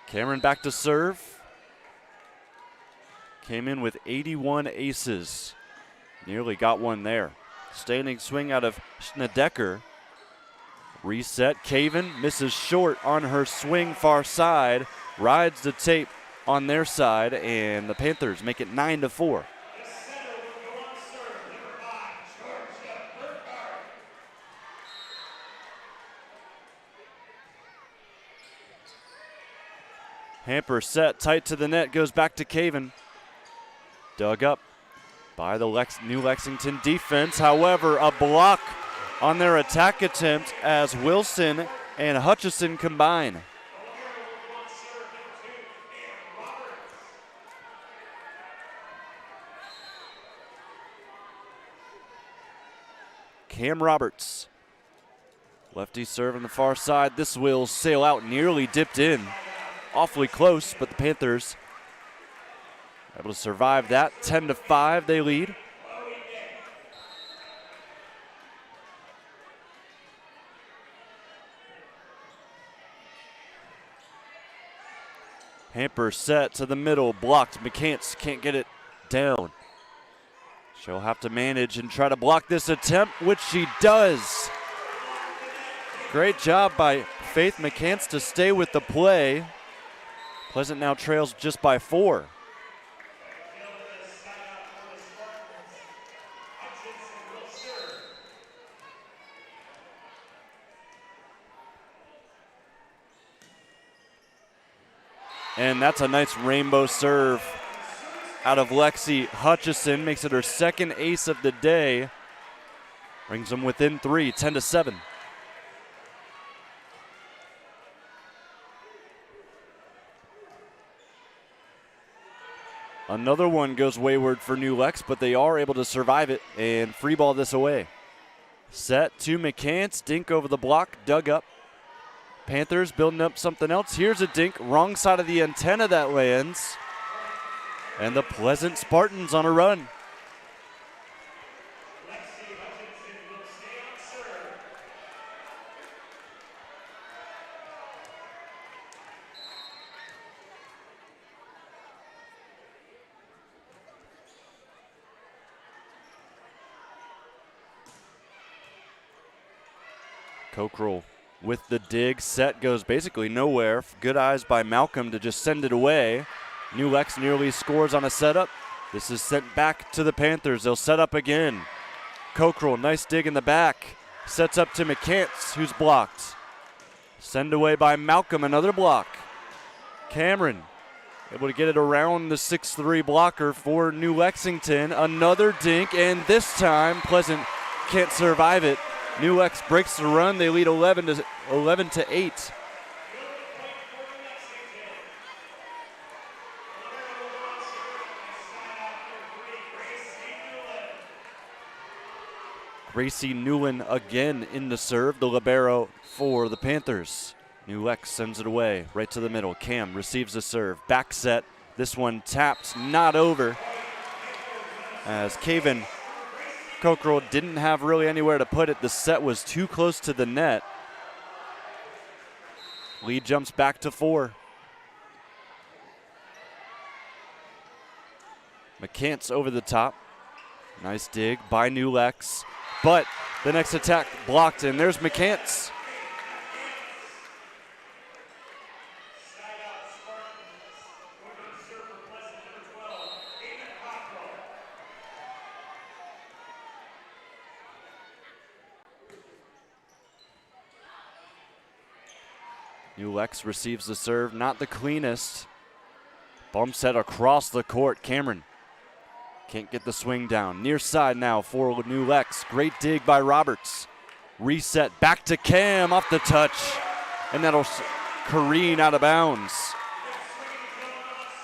Cameron back to serve. Came in with 81 aces. Nearly got one there. Standing swing out of Schnedecker. Reset, Caven misses short on her swing far side. Rides the tape on their side, and the Panthers make it 9-4. Hamper set, tight to the net, goes back to Caven. Dug up by the New Lexington defense. However, a block on their attack attempt as Wilson and Hutchison combine. Cam Roberts. Lefty serve on the far side. This will sail out, nearly dipped in. Awfully close, but the Panthers able to survive that. 10-5 they lead. Hamper set to the middle, blocked. McCants can't get it down. She'll have to manage and try to block this attempt, which she does. Great job by Faith McCants to stay with the play. Pleasant now trails just by 4. And that's a nice rainbow serve out of Lexi Hutchison. Makes it her second ace of the day. Brings them within 3, 10-7. Another one goes wayward for New Lex, but they are able to survive it and free ball this away. Set to McCants, dink over the block, dug up. Panthers building up something else. Here's a dink, wrong side of the antenna that lands. And the Pleasant Spartans on a run. Cockrell with the dig. Set goes basically nowhere. Good eyes by Malcolm to just send it away. New Lex nearly scores on a setup. This is sent back to the Panthers. They'll set up again. Cockrell, nice dig in the back. Sets up to McCants, who's blocked. Send away by Malcolm, another block. Cameron able to get it around the 6'3" blocker for New Lexington. Another dink, and this time Pleasant can't survive it. New Lex breaks the run. They lead 11-8. Gracie Newland again in the serve, the libero for the Panthers. New Lex sends it away right to the middle. Cam receives the serve. Back set. This one tapped, not over. As Caven Cockrell didn't have really anywhere to put it. The set was too close to the net. Lead jumps back to 4. McCants over the top. Nice dig by New Lex. But the next attack blocked, and there's McCants. New Lex receives the serve, not the cleanest. Bump set across the court. Cameron can't get the swing down. Near side now for New Lex. Great dig by Roberts. Reset back to Cam off the touch. And that'll careen out of bounds.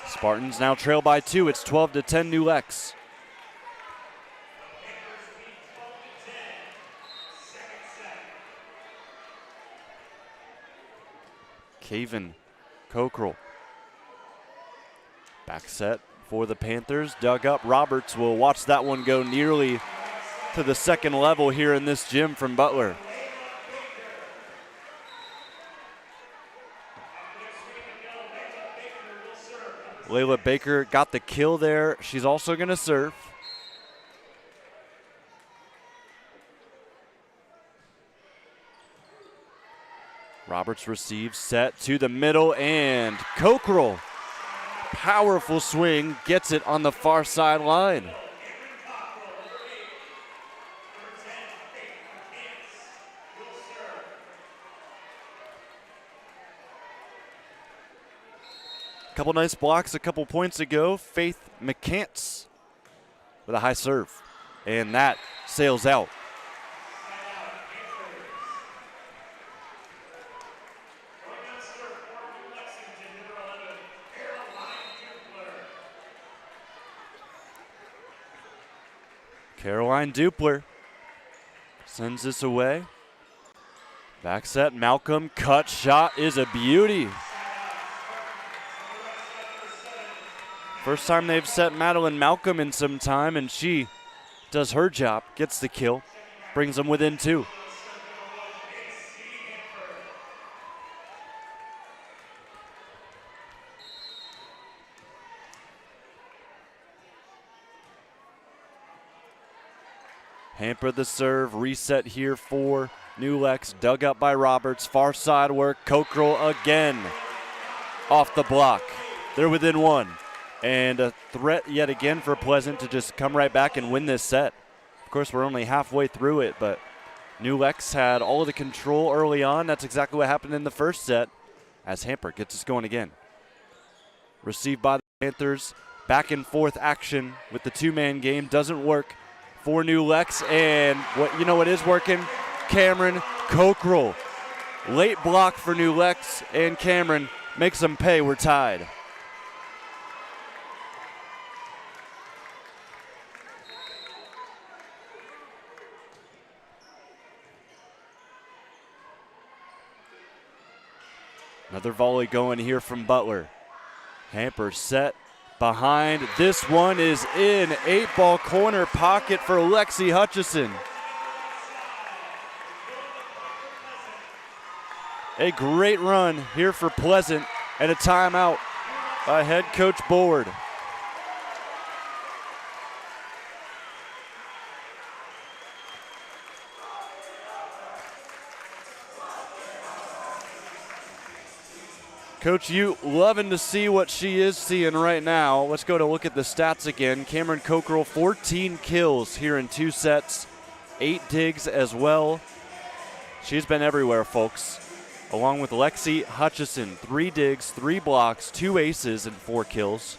Spartans now trail by 2. It's 12-10 New Lex. Caven Cockrell. Back set for the Panthers. Dug up. Roberts will watch that one go nearly to the second level here in this gym from Butler. Layla Baker got the kill there. She's also going to serve. Roberts receives, set to the middle, and Cockrell, powerful swing, gets it on the far sideline. Couple nice blocks a couple points ago. Faith McCants with a high serve, and that sails out. Caroline Dupler sends this away. Back set, Malcolm, cut shot is a beauty. First time they've set Madeline Malcolm in some time, and she does her job, gets the kill, brings them within 2. Hamper the serve, reset here for New Lex, dug up by Roberts, far side work, Cockrell again off the block. They're within 1. And a threat yet again for Pleasant to just come right back and win this set. Of course, we're only halfway through it, but New Lex had all of the control early on. That's exactly what happened in the first set as Hamper gets us going again. Received by the Panthers. Back and forth action with the two-man game. Doesn't work for New Lex. And what is working? Cameron Cockrell. Late block for New Lex, and Cameron makes them pay. We're tied. Another volley going here from Butler. Hamper set behind. This one is in. 8-ball corner pocket for Lexi Hutchison. A great run here for Pleasant, and a timeout by head coach Board. Coach Ute loving to see what she is seeing right now. Let's go to look at the stats again. Cameron Cockrell, 14 kills here in 2 sets, 8 digs as well. She's been everywhere, folks. Along with Lexi Hutchison, 3 digs, 3 blocks, 2 aces, and 4 kills.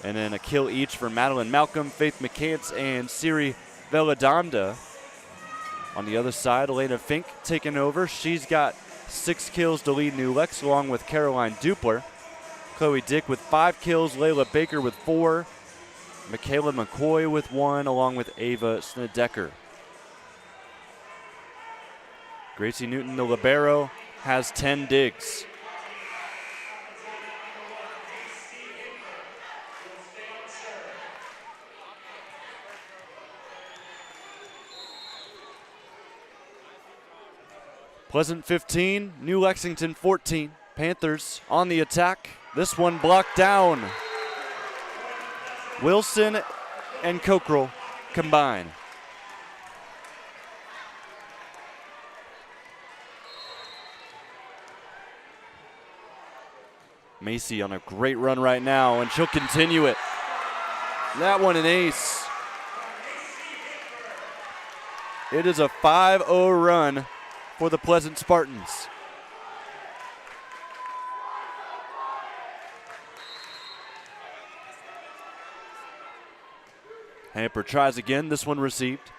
And then a kill each for Madeline Malcolm, Faith McCants, and Siri Veladonda. On the other side, Elena Fink taking over. She's got 6 kills to lead New Lex, along with Caroline Dupler. Chloe Dick with 5 kills, Layla Baker with 4, Michaela McCoy with 1, along with Ava Snedeker. Gracie Newton, the libero, has 10 digs. Pleasant 15, New Lexington 14. Panthers on the attack. This one blocked down. Wilson and Cockrell combine. Macy on a great run right now, and she'll continue it. That one an ace. It is a 5-0 run for the Pleasant Spartans. Hamper tries again, this one received.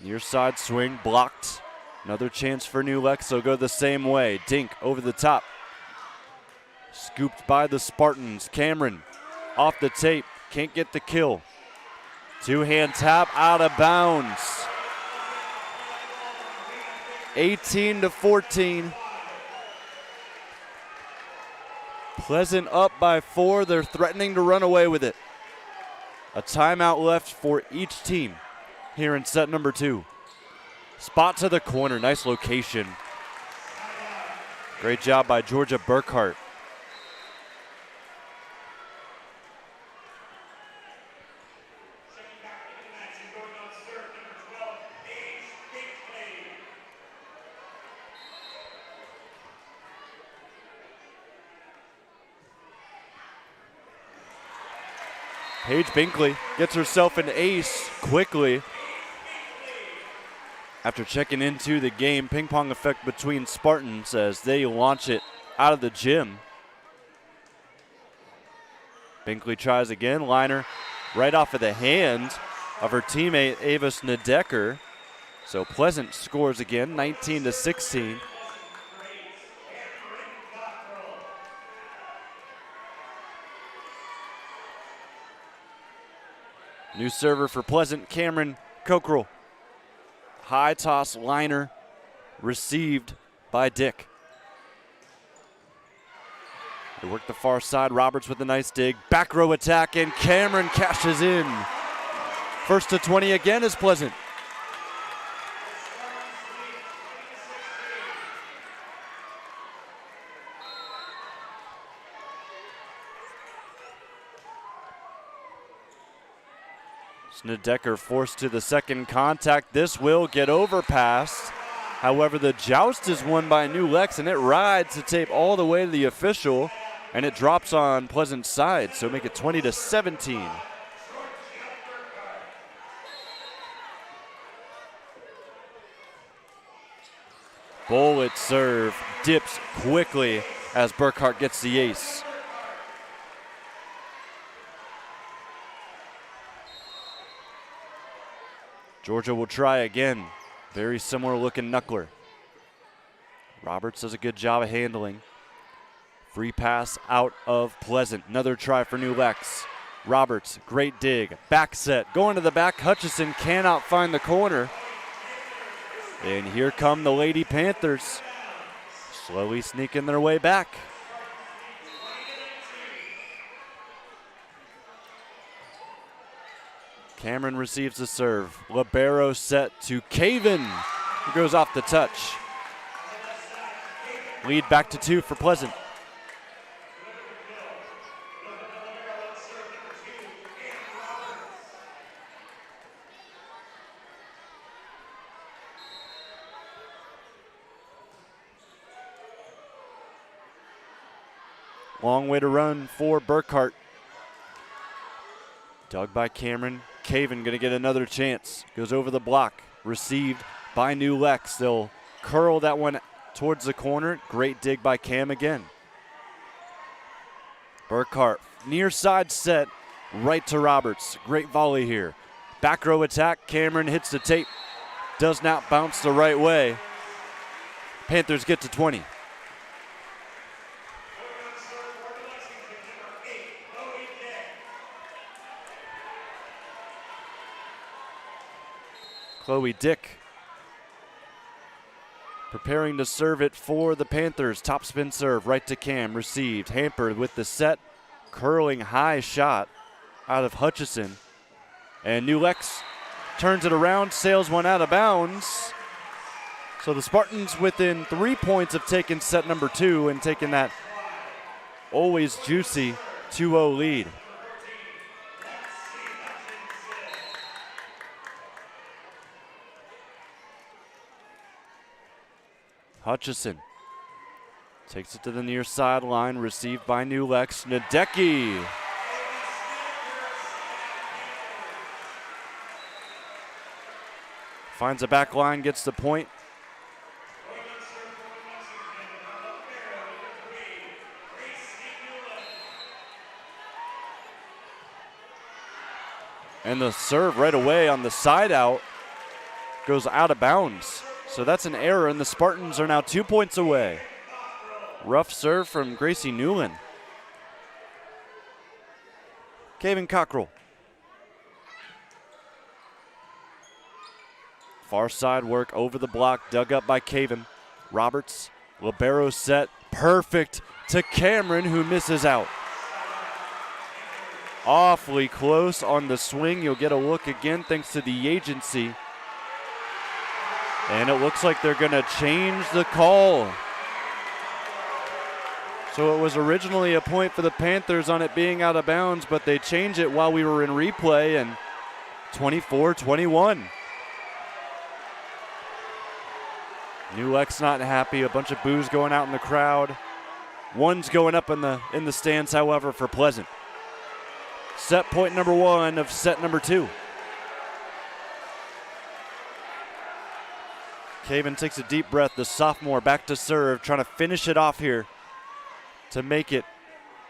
Near side swing, blocked. Another chance for New Lex, so go the same way. Dink over the top. Scooped by the Spartans. Cameron off the tape, can't get the kill. Two-hand tap out of bounds. 18-14. Pleasant up by 4. They're threatening to run away with it. A timeout left for each team here in set number 2. Spot to the corner, nice location. Great job by Georgia Burkhart. Paige Binkley gets herself an ace quickly. After checking into the game, ping pong effect between Spartans as they launch it out of the gym. Binkley tries again, liner right off of the hand of her teammate Ava Snedeker. So Pleasant scores again, 19-16. New server for Pleasant, Cameron Cockrell. High toss liner received by Dick. They work the far side. Roberts with a nice dig. Back row attack, and Cameron cashes in. First to 20 again is Pleasant. Snedeker forced to the second contact. This will get overpassed. However, the joust is won by New Lex, and it rides the tape all the way to the official, and it drops on Pleasant's side, so make it 20-17. Bullet serve, dips quickly as Burkhart gets the ace. Georgia will try again. Very similar looking knuckler. Roberts does a good job of handling. Free pass out of Pleasant. Another try for New Lex. Roberts, great dig. Back set, going to the back. Hutchison cannot find the corner. And here come the Lady Panthers, slowly sneaking their way back. Cameron receives the serve. Libero set to Caven, who goes off the touch. Lead back to 2 for Pleasant. Long way to run for Burkhart. Dug by Cameron. Caven going to get another chance. Goes over the block. Received by New Lex. They'll curl that one towards the corner. Great dig by Cam again. Burkhart, near side set, right to Roberts. Great volley here. Back row attack. Cameron hits the tape. Does not bounce the right way. Panthers get to 20. Chloe Dick preparing to serve it for the Panthers. Topspin serve right to Cam. Received. Hampered with the set. Curling high shot out of Hutchison. And New Lex turns it around. Sails one out of bounds. So the Spartans within 3 points of taking set number 2 and taking that always juicy 2-0 lead. Hutchison takes it to the near sideline, received by New Lex. Nadecki. Finds a back line, gets the point. And the serve right away on the side out goes out of bounds. So that's an error, and the Spartans are now 2 points away. Rough serve from Gracie Newland. Caven Cockrell. Far side work over the block, dug up by Caven. Roberts, libero set, perfect to Cameron, who misses out. Awfully close on the swing. You'll get a look again thanks to the agency. And it looks like they're going to change the call. So it was originally a point for the Panthers on it being out of bounds, but they changed it while we were in replay, and 24-21. New Lex not happy. A bunch of boos going out in the crowd. One's going up in the stands, however, for Pleasant. Set point number 1 of set number 2. Caven takes a deep breath. The sophomore back to serve, trying to finish it off here to make it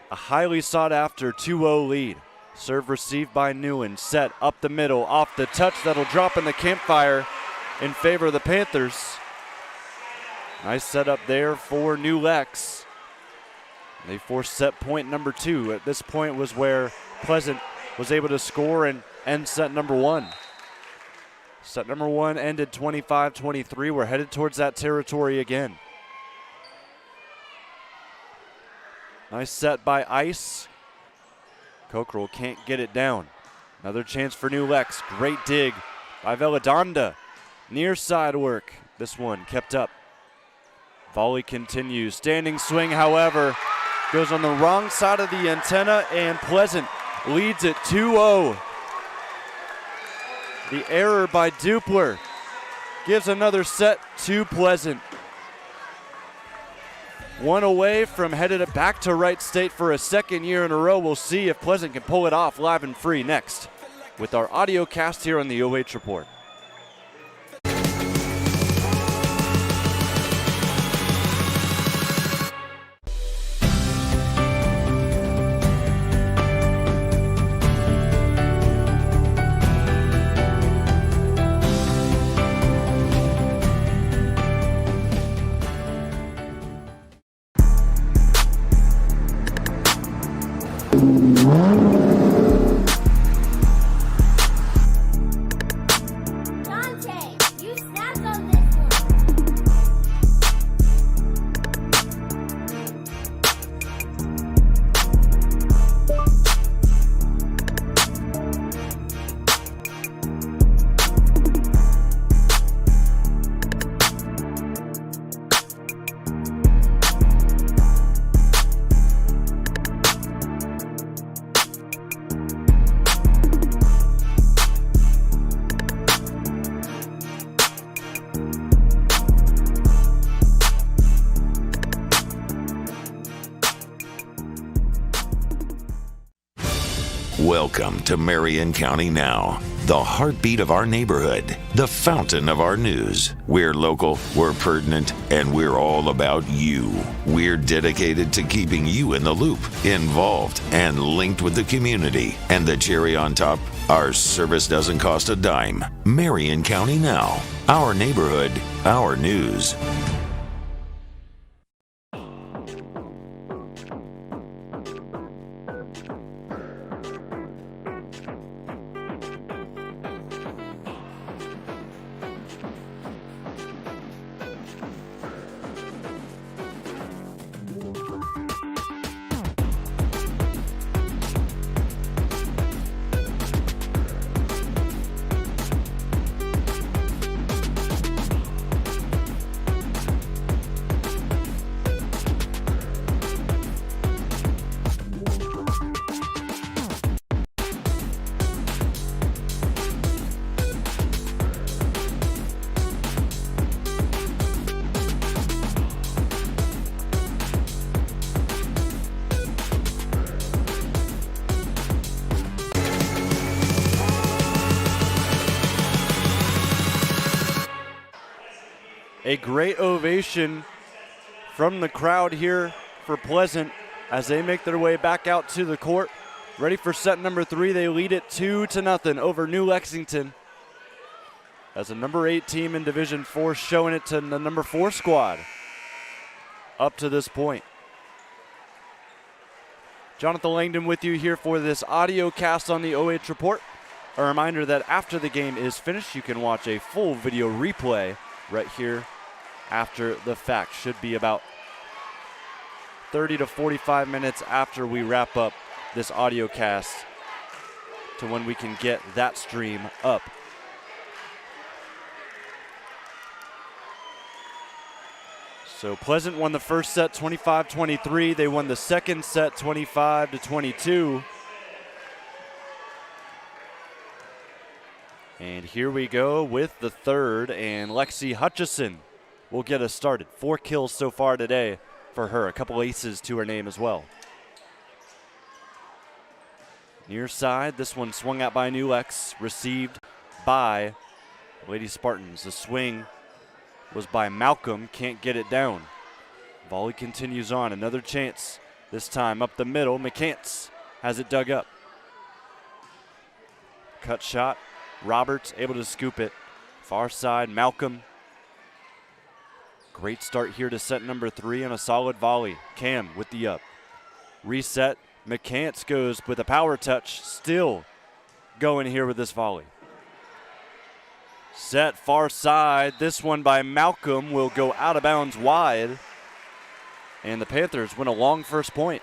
a highly sought after 2-0 lead. Serve received by Newen. Set up the middle, off the touch. That'll drop in the campfire in favor of the Panthers. Nice setup there for New Lex. They forced set point number 2. At this point was where Pleasant was able to score and end set number 1. Set number 1 ended 25-23. We're headed towards that territory again. Nice set by Ice. Cockrell can't get it down. Another chance for New Lex. Great dig by Veladonda. Near side work. This one kept up. Volley continues. Standing swing, however, goes on the wrong side of the antenna, and Pleasant leads it 2-0. The error by Dupler gives another set to Pleasant. One away from headed back to Wright State for a second year in a row. We'll see if Pleasant can pull it off live and free next with our audio cast here on the OH Report. Welcome to Marion County Now, the heartbeat of our neighborhood, the fountain of our news. We're local, we're pertinent, and we're all about you. We're dedicated to keeping you in the loop, involved, and linked with the community. And the cherry on top, our service doesn't cost a dime. Marion County Now, our neighborhood, our news. A great ovation from the crowd here for Pleasant as they make their way back out to the court. Ready for set number 3. They lead it 2-0 over New Lexington. As the number 8 team in Division 4 showing it to the number 4 squad up to this point. Jonathan Langdon with you here for this audio cast on the OH Report. A reminder that after the game is finished, you can watch a full video replay right here after the fact. Should be about 30 to 45 minutes after we wrap up this audio cast to when we can get that stream up. So Pleasant won the first set 25-23. They won the second set 25-22. And here we go with the third, and Lexi Hutchison will get us started. 4 kills so far today for her. A couple aces to her name as well. Near side, this one swung out by New Lex, received by Lady Spartans. The swing was by Malcolm, can't get it down. Volley continues on, another chance. This time up the middle, McCants has it dug up. Cut shot. Roberts able to scoop it. Far side, Malcolm. Great start here to set number 3 on a solid volley. Cam with the up. Reset. McCants goes with a power touch. Still going here with this volley. Set far side. This one by Malcolm will go out of bounds wide. And the Panthers win a long first point.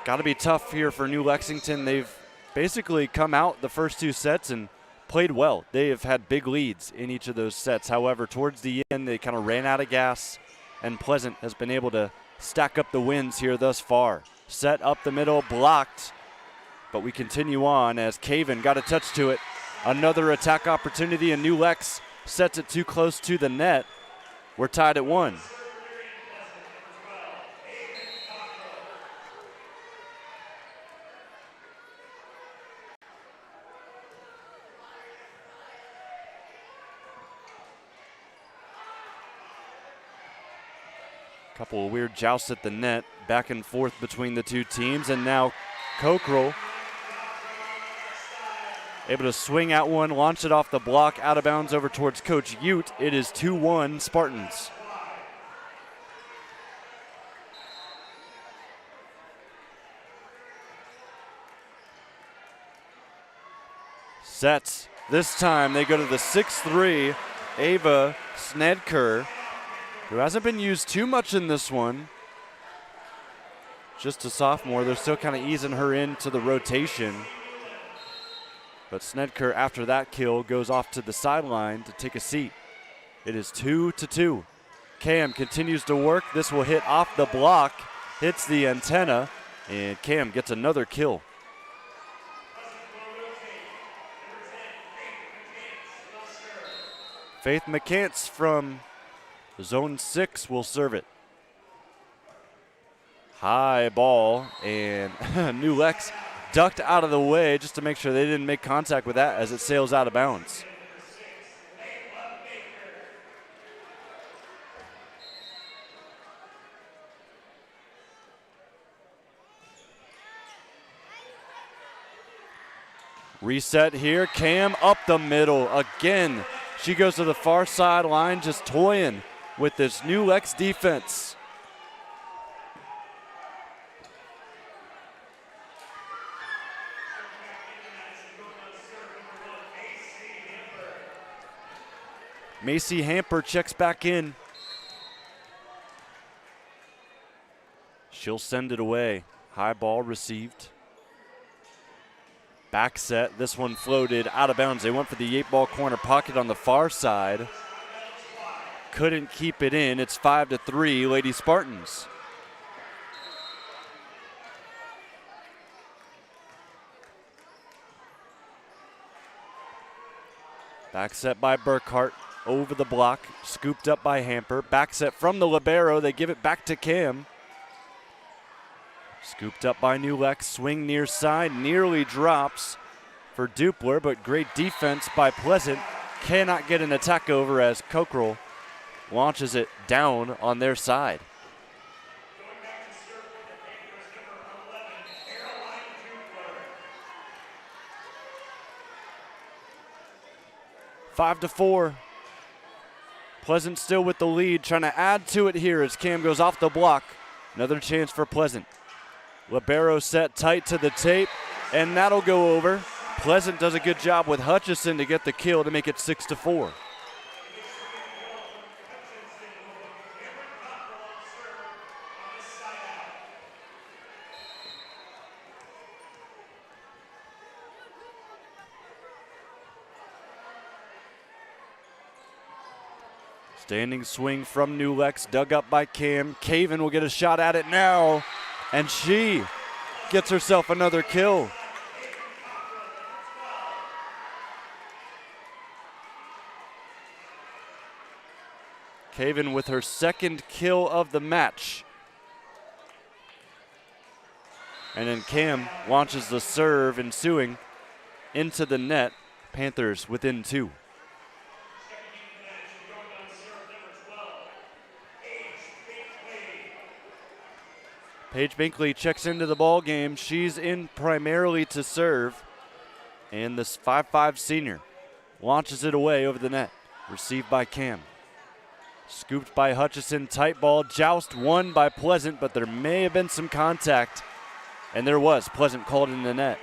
Got to be tough here for New Lexington. They've basically come out the first 2 sets and played well. They have had big leads in each of those sets. However, towards the end, they kind of ran out of gas, and Pleasant has been able to stack up the wins here thus far. Set up the middle, blocked, but we continue on as Caven got a touch to it. Another attack opportunity, and New Lex sets it too close to the net. We're tied at 1. Couple of weird jousts at the net, back and forth between the two teams, and now Cockrell able to swing out one, launch it off the block, out of bounds over towards Coach Ute. It is 2-1 Spartans. Sets. This time they go to the 6'3", Ava Snedker, who hasn't been used too much in this one. Just a sophomore. They're still kind of easing her into the rotation. But Snedker, after that kill, goes off to the sideline to take a seat. It is 2-2. Cam continues to work. This will hit off the block, hits the antenna, and Cam gets another kill. Faith McCants from Zone 6 will serve it. High ball, and New Lex ducked out of the way just to make sure they didn't make contact with that as it sails out of bounds. Reset here, Cam up the middle again. She goes to the far sideline, just toying with this New Lex defense. Macy Hamper checks back in. She'll send it away. High ball received. Back set. This one floated out of bounds. They went for the 8-ball corner pocket on the far side. Couldn't keep it in. It's 5-3 Lady Spartans. Back set by Burkhart. Over the block, scooped up by Hamper. Back set from the libero. They give it back to Cam. Scooped up by New Lex. Swing near side. Nearly drops for Dupler, but great defense by Pleasant. Cannot get an attack over as Cockrell launches it down on their side. Five to 4. Pleasant still with the lead, trying to add to it here as Cam goes off the block. Another chance for Pleasant. Libero set tight to the tape, and that'll go over. Pleasant does a good job with Hutchison to get the kill to make it 6-4. Standing swing from New Lex, dug up by Cam. Caven will get a shot at it now, and she gets herself another kill. Caven with her second kill of the match. And then Cam launches the serve ensuing into the net. Panthers within 2. Paige Binkley checks into the ball game. She's in primarily to serve. And this 5'5" senior launches it away over the net. Received by Cam. Scooped by Hutchison. Tight ball. Joust won by Pleasant, but there may have been some contact. And there was. Pleasant called in the net.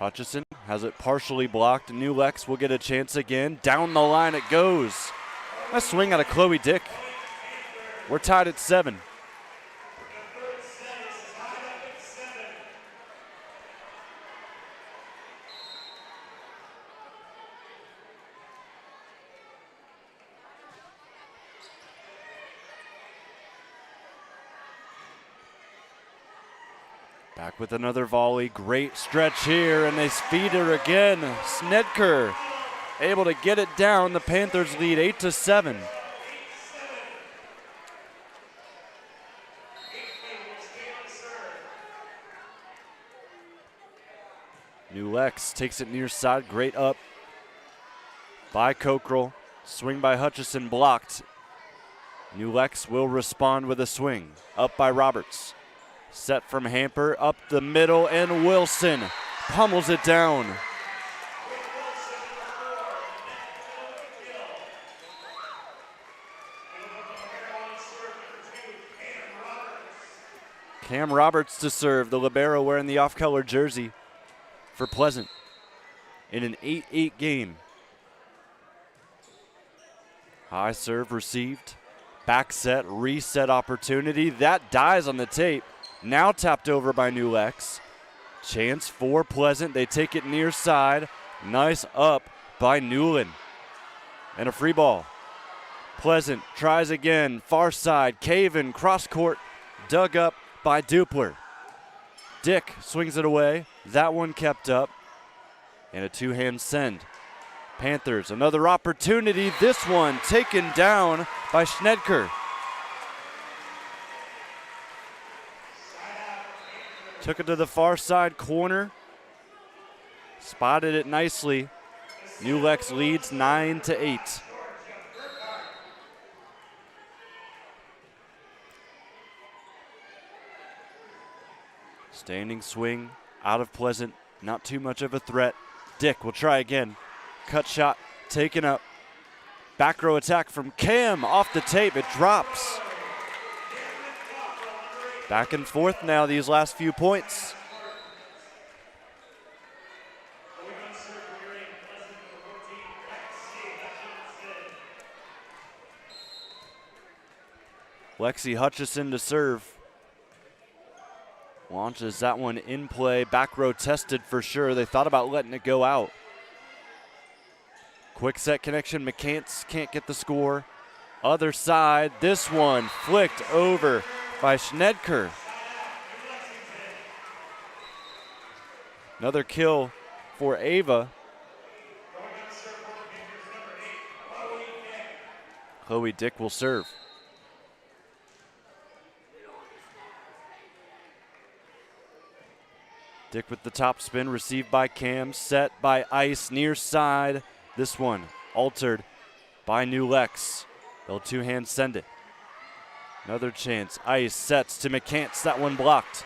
Hutchison has it partially blocked. New Lex will get a chance again. Down the line it goes. A swing out of Chloe Dick. We're tied at 7. Back with another volley. Great stretch here, and they feed her again. Snedker able to get it down. The Panthers lead 8-7. New Lex takes it near side. Great up by Cockrell. Swing by Hutchison blocked. New Lex will respond with a swing. Up by Roberts. Set from Hamper, up the middle, and Wilson pummels it down. Cam Roberts to serve, the libero wearing the off-color jersey for Pleasant in an 8-8 game. High serve received. Back set, reset opportunity. That dies on the tape. Now tapped over by New Lex. Chance for Pleasant. They take it near side. Nice up by Newland. And a free ball. Pleasant tries again. Far side. Caven, cross court. Dug up by Dupler. Dick swings it away. That one kept up. And a two-hand send. Panthers, another opportunity. This one taken down by Schnedker. Took it to the far side corner. Spotted it nicely. New Lex leads 9-8. Standing swing out of Pleasant. Not too much of a threat. Dick will try again. Cut shot taken up. Back row attack from Cam off the tape. It drops. Back and forth now these last few points. Lexi Hutchison to serve. Launches that one in play. Back row tested for sure. They thought about letting it go out. Quick set connection. McCants can't get the score. Other side. This one flicked over by Schnedker. Another kill for Ava. Chloe Dick will serve. Dick with the top spin, received by Cam, set by Ice, near side. This one altered by New Lex. They'll two-hand send it. Another chance. Ice sets to McCants. That one blocked.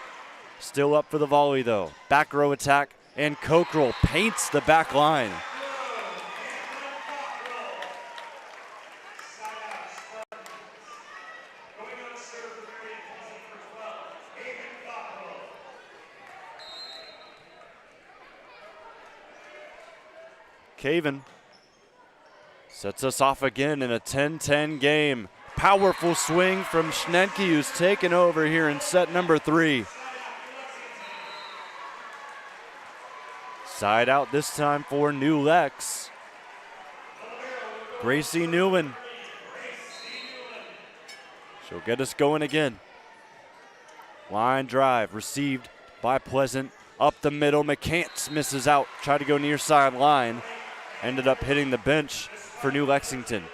Still up for the volley, though. Back row attack, and Cockrell paints the back line. Caven sets us off again in a 10-10 game. Powerful swing from Schnedke, who's taken over here in set number 3. Side out this time for New Lex. Gracie Newman. She'll get us going again. Line drive received by Pleasant. Up the middle, McCants misses out. Tried to go near sideline. Ended up hitting the bench for New Lexington.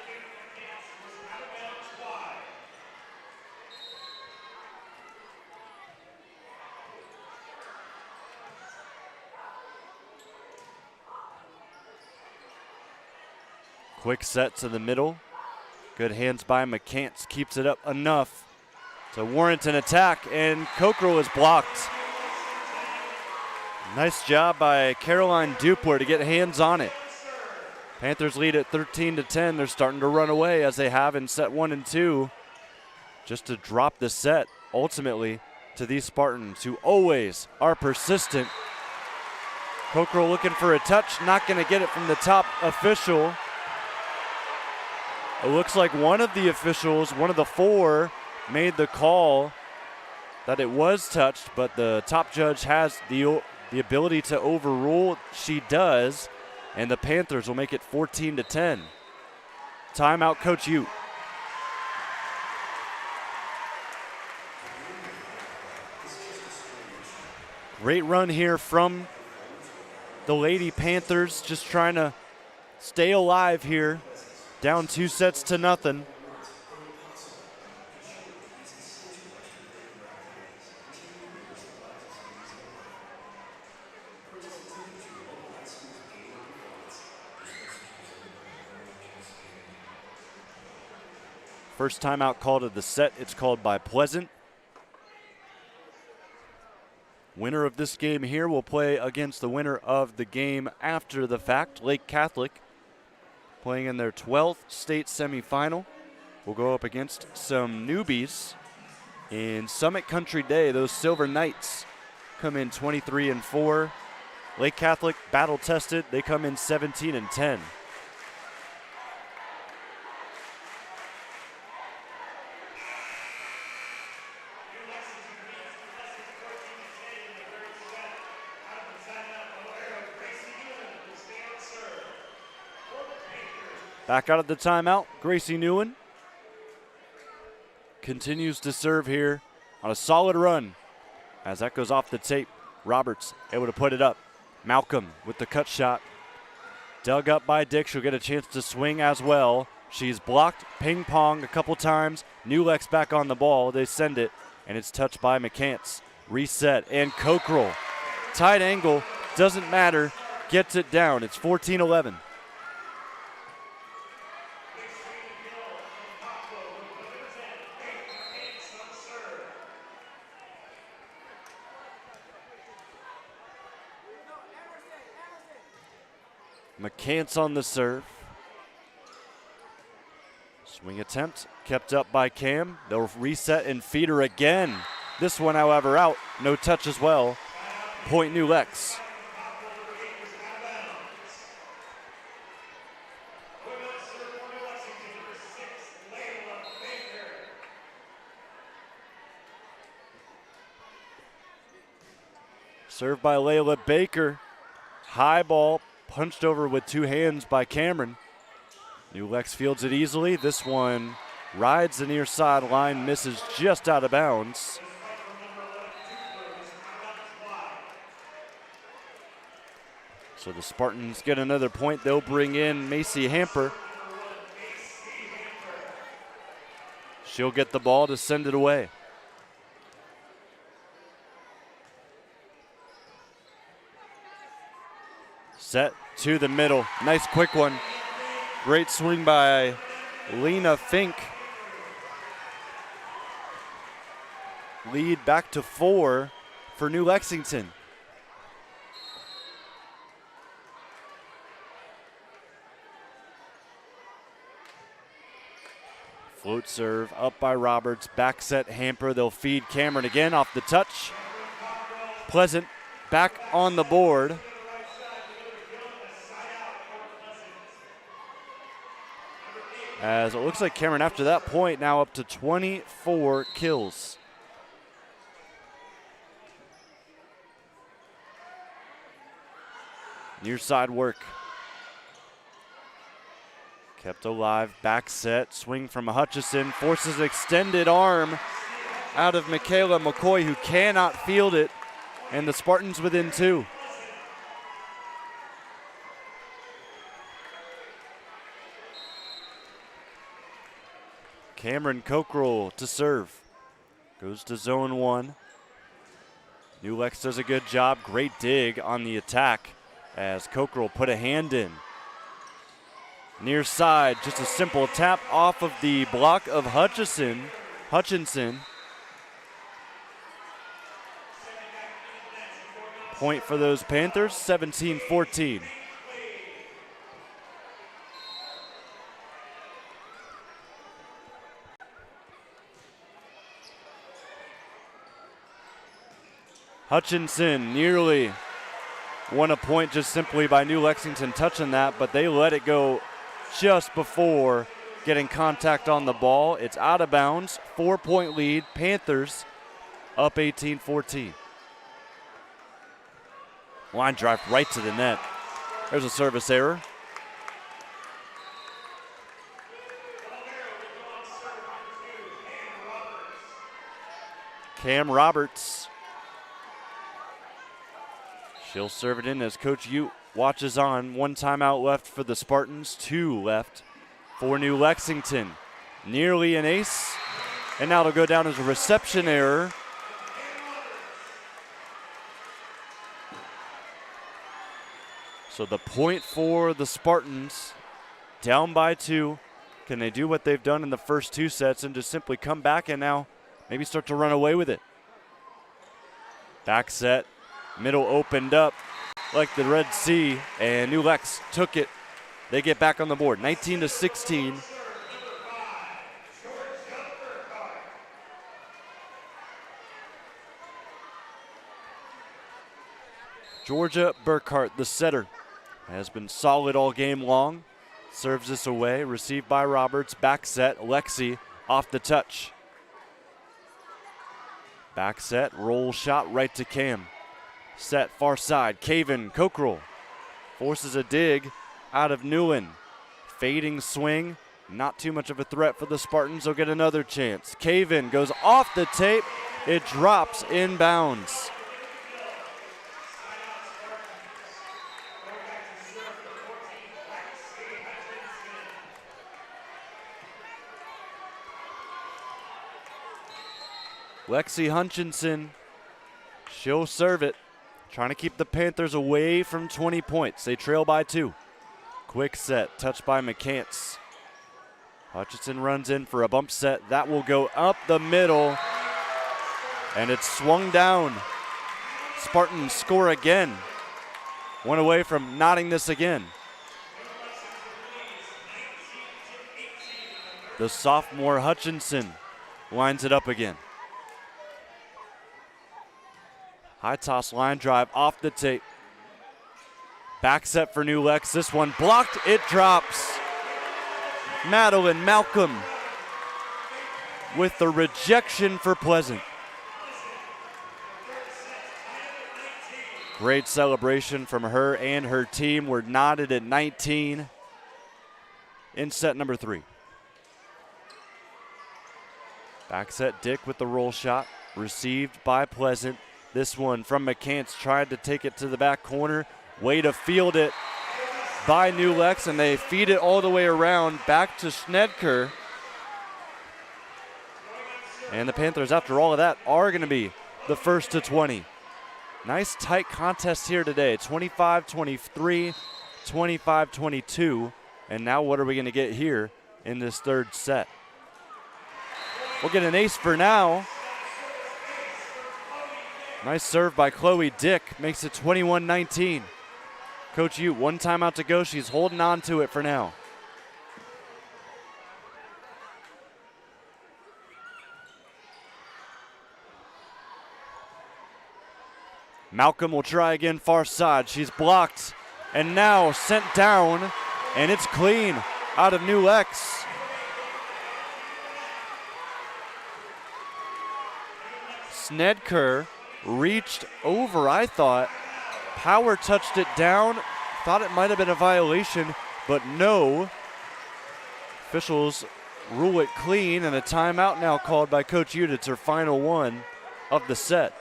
Quick set to the middle. Good hands by McCants. Keeps it up enough to warrant an attack, and Cockrell is blocked. Nice job by Caroline Dupler to get hands on it. Panthers lead at 13-10. They're starting to run away as they have in set 1 and 2. Just to drop the set ultimately to these Spartans, who always are persistent. Cockrell looking for a touch, not going to get it from the top official. It looks like one of the officials, one of the 4, made the call that it was touched, but the top judge has the ability to overrule. She does. And the Panthers will make it 14-10. Timeout, Coach Ute. Great run here from the Lady Panthers, just trying to stay alive here. Down 2-0. First timeout called of the set. It's called by Pleasant. Winner of this game here will play against the winner of the game after the fact. Lake Catholic, playing in their 12th state semifinal, will go up against some newbies in Summit Country Day. Those Silver Knights come in 23-4. Lake Catholic, battle tested, they come in 17-10. Back out of the timeout, Gracie Newen continues to serve here on a solid run. As that goes off the tape, Roberts able to put it up. Malcolm with the cut shot. Dug up by Dick. She'll get a chance to swing as well. She's blocked, ping pong a couple times. New Lex back on the ball. They send it, and it's touched by McCants. Reset, and Cockrell. Tight angle, doesn't matter. Gets it down. It's 14-11. McCants on the serve. Swing attempt kept up by Cam. They'll reset and feed her again. This one, however, out. No touch as well. Point New Lex. Served by Layla Baker. High ball. Punched over with two hands by Cameron. New Lex fields it easily. This one rides the near sideline, misses just out of bounds. So the Spartans get another point. They'll bring in Macy Hamper. She'll get the ball to send it away. Set to the middle. Nice quick one. Great swing by Lena Fink. Lead back to 4 for New Lexington. Float serve up by Roberts. Back set Hamper. They'll feed Cameron again off the touch. Pleasant back on the board. As it looks like Cameron, after that point, now up to 24 kills. Near side work. Kept alive, back set, swing from Hutchison, forces an extended arm out of Michaela McCoy, who cannot field it, and the Spartans within 2. Cameron Cockrell to serve. Goes to zone 1. New Lex does a good job. Great dig on the attack as Cockrell put a hand in. Near side, just a simple tap off of the block of Hutchinson. Point for those Panthers, 17-14. Hutchinson nearly won a point just simply by New Lexington touching that, but they let it go just before getting contact on the ball. It's out of bounds. 4-point lead. Panthers up 18-14. Line drive right to the net. There's a service error. Cam Roberts. She'll serve it in as Coach Ute watches on. 1 timeout left for the Spartans, 2 left for New Lexington. Nearly an ace, and now it'll go down as a reception error. So the point for the Spartans, down by 2. Can they do what they've done in the first 2 sets and just simply come back and now maybe start to run away with it? Back set, middle opened up like the Red Sea, and New Lex took it. They get back on the board, 19-16. Georgia Burkhart, the setter, has been solid all game long. Serves this away, received by Roberts. Back set, Lexi off the touch. Back set, roll shot right to Cam. Set far side, Caven Cockrell forces a dig out of Newland. Fading swing, not too much of a threat for the Spartans. They'll get another chance. Caven goes off the tape. It drops inbounds. Lexi Hutchinson, she'll serve it. Trying to keep the Panthers away from 20 points. They trail by 2. Quick set, touched by McCants. Hutchinson runs in for a bump set. That will go up the middle, and it's swung down. Spartans score again. One away from knotting this again. The sophomore Hutchinson lines it up again. High toss line drive off the tape. Back set for New Lex. This one blocked. It drops. Madeline Malcolm with the rejection for Pleasant. Great celebration from her and her team. We're knotted at 19 in set number 3. Back set, Dick with the roll shot. Received by Pleasant. This one from McCants, tried to take it to the back corner. Way to field it by New Lex, and they feed it all the way around back to Snedker. And the Panthers, after all of that, are going to be the first to 20. Nice tight contest here today, 25-23, 25-22. And now what are we going to get here in this third set? We'll get an ace for now. Nice serve by Chloe Dick, makes it 21-19. Coach Ute, 1 timeout to go. She's holding on to it for now. Malcolm will try again far side. She's blocked and now sent down, and it's clean out of New Lex. Snedker reached over, I thought. Power touched it down. Thought it might have been a violation, but no. Officials rule it clean, and a timeout now called by Coach Ute. It's her final one of the set.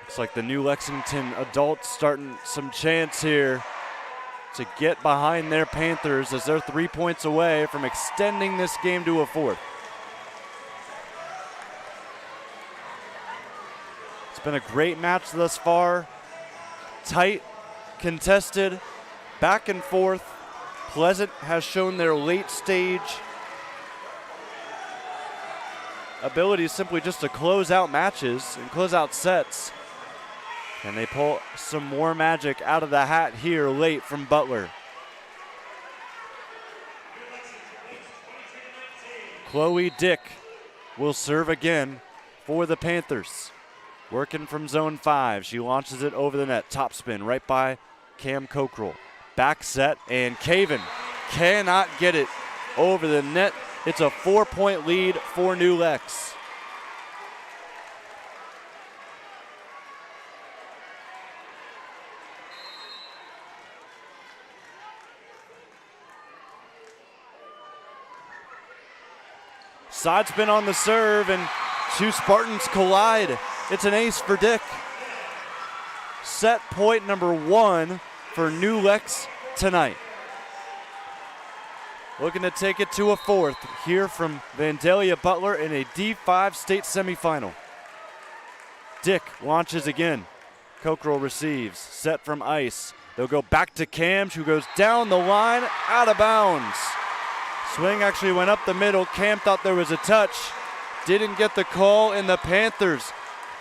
Looks like the new Lexington adults starting some chance here to get behind their Panthers as they're 3 points away from extending this game to a 4th. It's been a great match thus far. Tight, contested, back and forth. Pleasant has shown their late stage ability simply just to close out matches and close out sets. And they pull some more magic out of the hat here late from Butler. Chloe Dick will serve again for the Panthers. Working from zone 5. She launches it over the net. Top spin right by Cam Cockrell. Back set, and Caven cannot get it over the net. It's a 4-point lead for New Lex. Side spin on the serve, and 2 Spartans collide. It's an ace for Dick. Set point number 1 for New Lex tonight. Looking to take it to a 4th here from Vandalia Butler in a D5 state semifinal. Dick launches again. Cockrell receives. Set from ice. They'll go back to Cam, who goes down the line, out of bounds. Swing actually went up the middle. Cam thought there was a touch. Didn't get the call, and the Panthers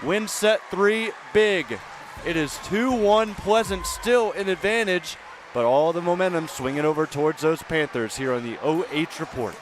win set 3 big. It is 2-1 Pleasant, still in advantage, but all the momentum swinging over towards those Panthers here on the OH Report.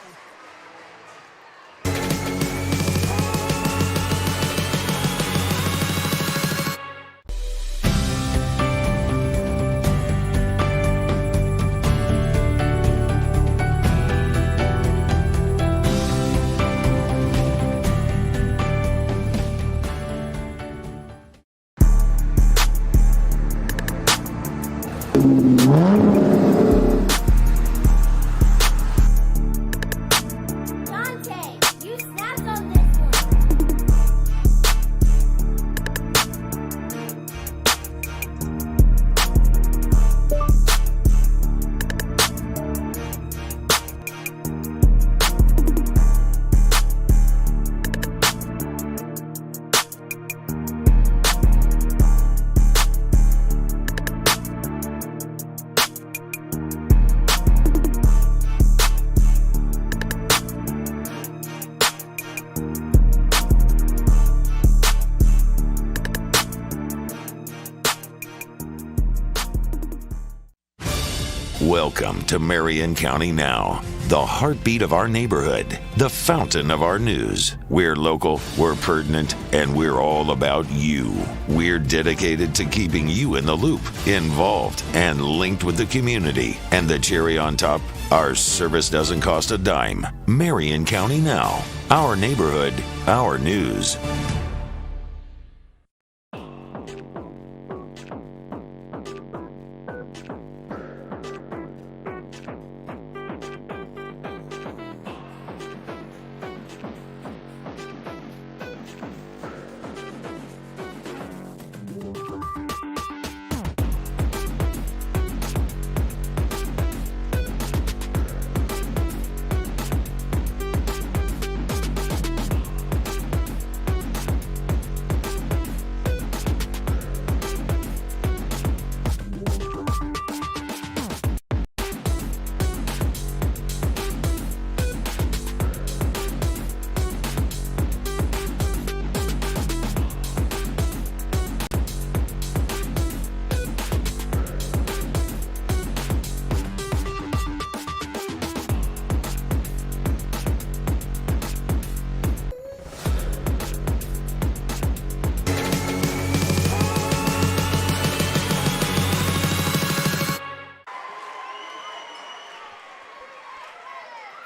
Welcome to Marion County Now, the heartbeat of our neighborhood, the fountain of our news. We're local, we're pertinent, and we're all about you. We're dedicated to keeping you in the loop, involved, and linked with the community. And the cherry on top, our service doesn't cost a dime. Marion County Now, our neighborhood, our news.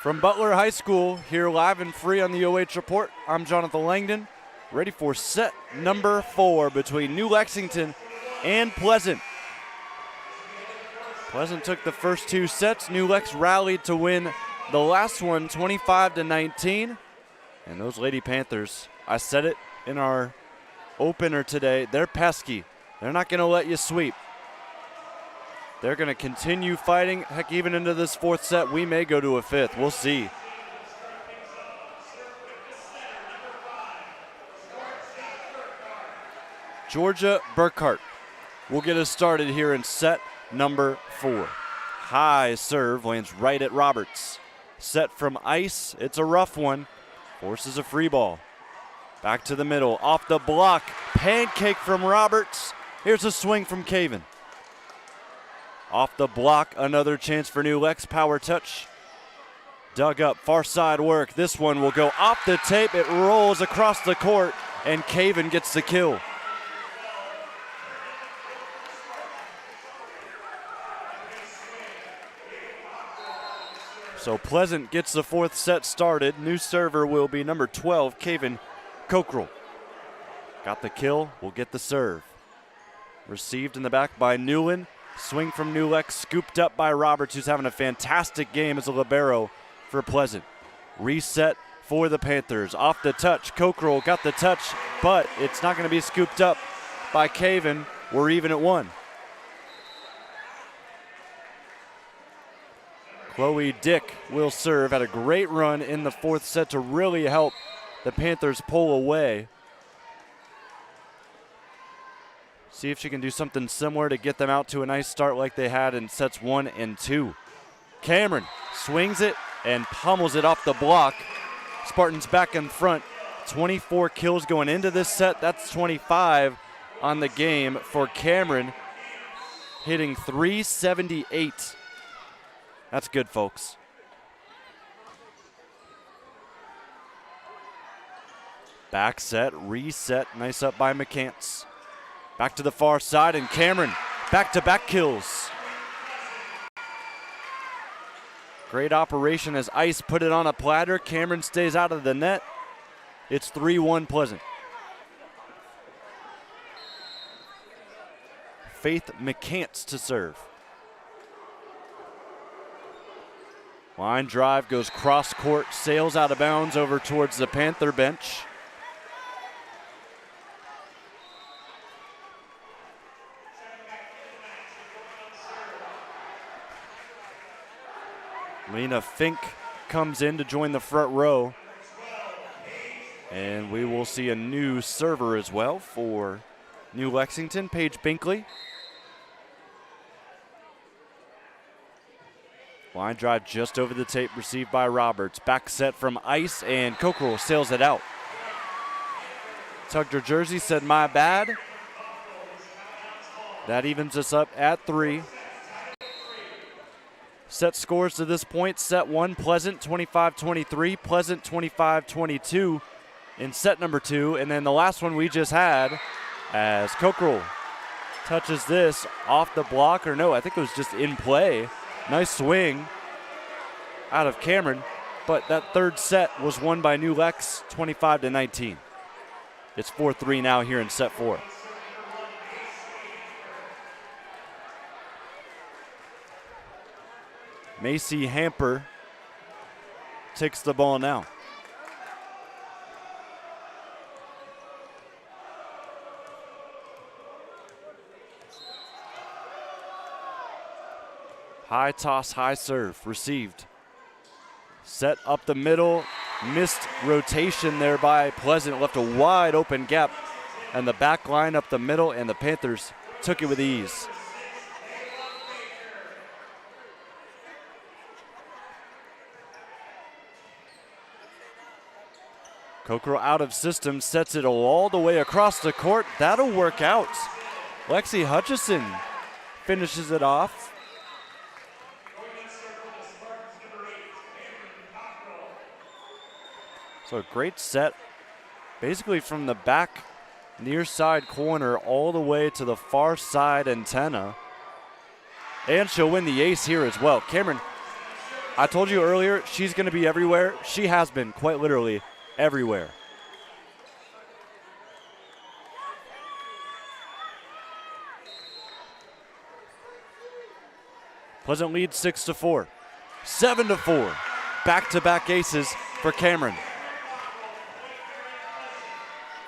From Butler High School, here live and free on the OH Report, I'm Jonathan Langdon, ready for set number 4 between New Lexington and Pleasant. Pleasant took the first 2 sets. New Lex rallied to win the last one 25-19. And those Lady Panthers, I said it in our opener today, they're pesky. They're not going to let you sweep. They're going to continue fighting. Heck, even into this 4th set, we may go to a 5th. We'll see. Georgia Burkhart will get us started here in set number 4. High serve lands right at Roberts. Set from ice. It's a rough one. Forces a free ball. Back to the middle. Off the block. Pancake from Roberts. Here's a swing from Caven. Off the block, another chance for New Lex. Power touch. Dug up, far side work. This one will go off the tape. It rolls across the court, and Caven gets the kill. So Pleasant gets the 4th set started. New server will be number 12, Caven Cockrell. Got the kill, will get the serve. Received in the back by Newland. Swing from New Lex, scooped up by Roberts, who's having a fantastic game as a libero for Pleasant. Reset for the Panthers. Off the touch, Cockrell got the touch, but it's not going to be scooped up by Caven. We're even at 1. Chloe Dick will serve. Had a great run in the 4th set to really help the Panthers pull away. See if she can do something similar to get them out to a nice start like they had in sets 1 and 2. Cameron swings it and pummels it off the block. Spartans back in front. 24 kills going into this set. That's 25 on the game for Cameron, hitting .378. That's good, folks. Back set, reset, nice up by McCants. Back to the far side, and Cameron, back-to-back kills. Great operation as Ice put it on a platter. Cameron stays out of the net. It's 3-1 Pleasant. Faith McCants to serve. Line drive goes cross court, sails out of bounds over towards the Panther bench. Lena Fink comes in to join the front row. And we will see a new server as well for New Lexington, Paige Binkley. Line drive just over the tape, received by Roberts. Back set from Ice, and Cockrell sails it out. Tugged her jersey, said, "My bad." That evens us up at 3. Set scores to this point: set 1, Pleasant 25-23, Pleasant 25-22 in set number 2. And then the last one we just had, as Cockrell touches this off the block, or no, I think it was just in play. Nice swing out of Cameron, but that third set was won by New Lex 25-19. It's 4-3 now here in set 4. Macy Hamper takes the ball now. High toss, high serve, received. Set up the middle, missed rotation there by Pleasant, left a wide open gap, and the back line up the middle, and the Panthers took it with ease. Cockrell out of system, sets it all the way across the court. That'll work out. Lexi Hutchison finishes it off. So a great set, basically from the back near side corner all the way to the far side antenna. And she'll win the ace here as well. Cameron, I told you earlier, she's going to be everywhere. She has been, quite literally, everywhere. Pleasant leads 6-4. 7-4. Back-to-back aces for Cameron.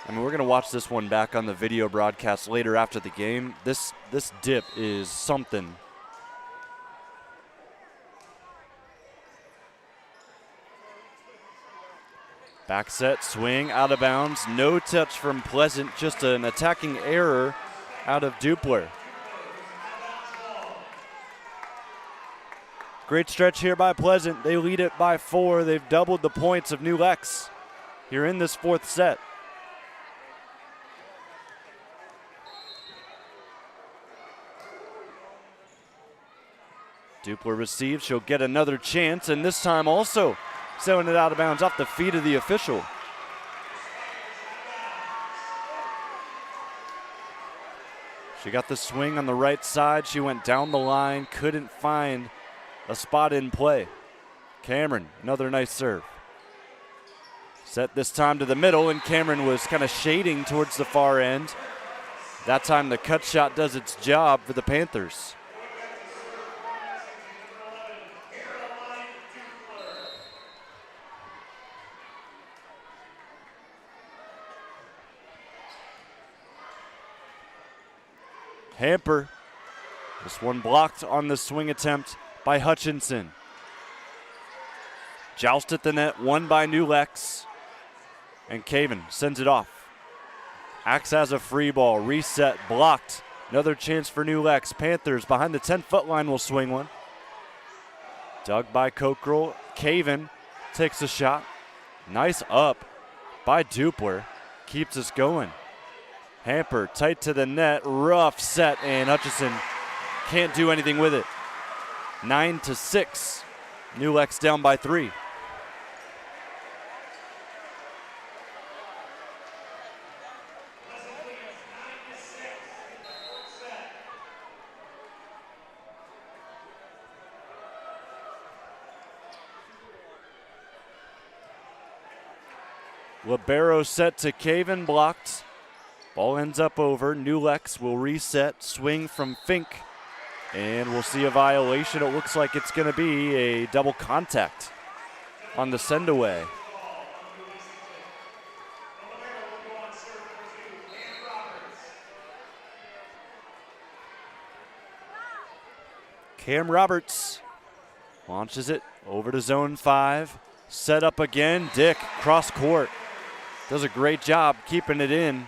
I mean, we're going to watch this one back on the video broadcast later after the game. This dip is something. Back set, swing, out of bounds. No touch from Pleasant, just an attacking error out of Dupler. Great stretch here by Pleasant. They lead it by 4. They've doubled the points of New Lex here in this 4th set. Dupler receives. She'll get another chance, and this time also sailing it out of bounds off the feet of the official. She got the swing on the right side. She went down the line, couldn't find a spot in play. Cameron, another nice serve. Set this time to the middle, and Cameron was kind of shading towards the far end. That time the cut shot does its job for the Panthers. Hamper, this one blocked on the swing attempt by Hutchinson. Joust at the net, won by New Lex, and Caven sends it off. Acts as a free ball. Reset, blocked. Another chance for New Lex. Panthers behind the 10-foot line will swing one. Dug by Cockrell. Caven takes a shot. Nice up by Dupler. Keeps us going. Hamper tight to the net. Rough set, and Hutchison can't do anything with it. 9-6. New Lex down by 3. Libero set to Caven, blocked. Ball ends up over. New Lex will reset, swing from Fink, and we'll see a violation. It looks like it's going to be a double contact on the send away. Cam Roberts launches it over to zone 5. Set up again. Dick cross court. Does a great job keeping it in.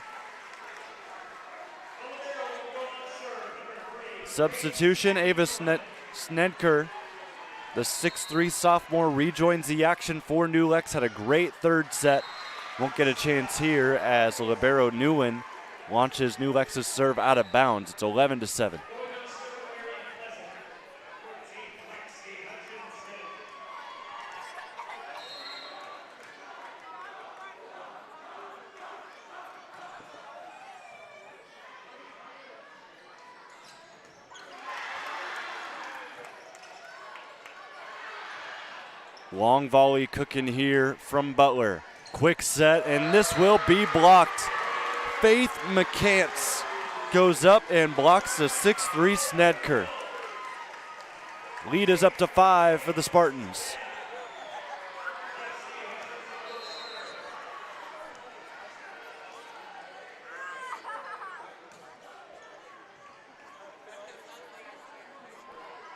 Substitution, Ava Snedker, the 6'3 sophomore, rejoins the action for New Lex. Had a great third set. Won't get a chance here as libero Newland launches New Lex's serve out of bounds. It's 11-7. Long volley cooking here from Butler. Quick set, and this will be blocked. Faith McCants goes up and blocks the 6'3 Snedker. Lead is up to 5 for the Spartans.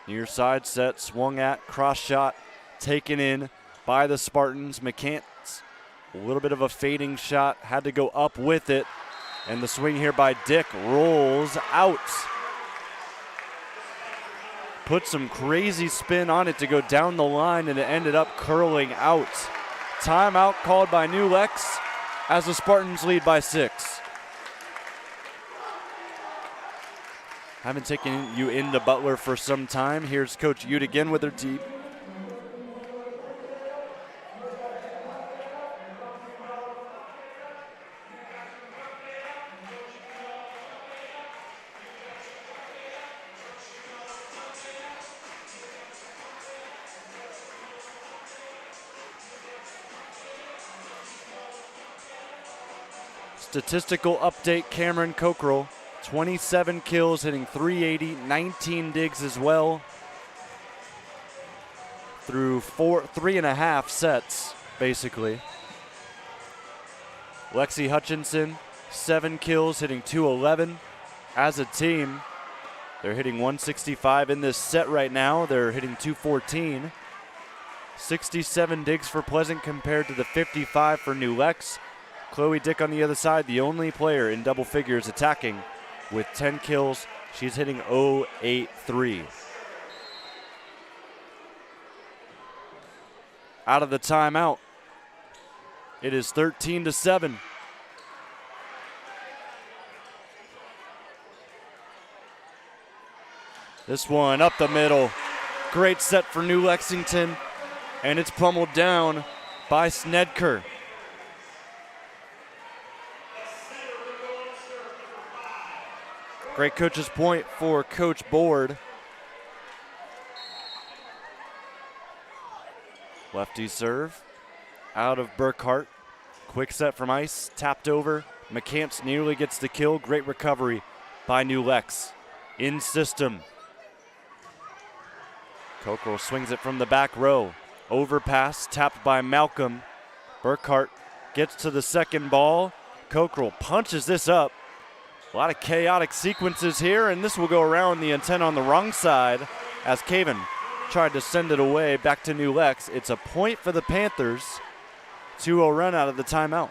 Near side set, swung at, cross shot. Taken in by the Spartans. McCants, a little bit of a fading shot, had to go up with it. And the swing here by Dick rolls out. Put some crazy spin on it to go down the line, and it ended up curling out. Timeout called by New Lex as the Spartans lead by 6. Haven't taken you into Butler for some time. Here's Coach Ute again with her team. Statistical update, Cameron Cockrell, 27 kills, hitting .380, 19 digs as well through 3.5 sets, basically. Lexi Hutchinson, 7 kills, hitting .211. As a team, they're hitting .165 in this set right now. They're hitting .214. 67 digs for Pleasant compared to the 55 for New Lex. Chloe Dick on the other side, the only player in double figures attacking with 10 kills. She's hitting .083. Out of the timeout, it is 13-7. This one up the middle. Great set for New Lexington, and it's pummeled down by Snedker. Great coach's point for Coach Board. Lefty serve out of Burkhart. Quick set from ice, tapped over. McCants nearly gets the kill. Great recovery by New Lex. In system. Cockrell swings it from the back row. Overpass, tapped by Malcolm. Burkhart gets to the second ball. Cockrell punches this up. A lot of chaotic sequences here, and this will go around the antenna on the wrong side as Caven tried to send it away back to New Lex. It's a point for the Panthers. 2-0 run out of the timeout.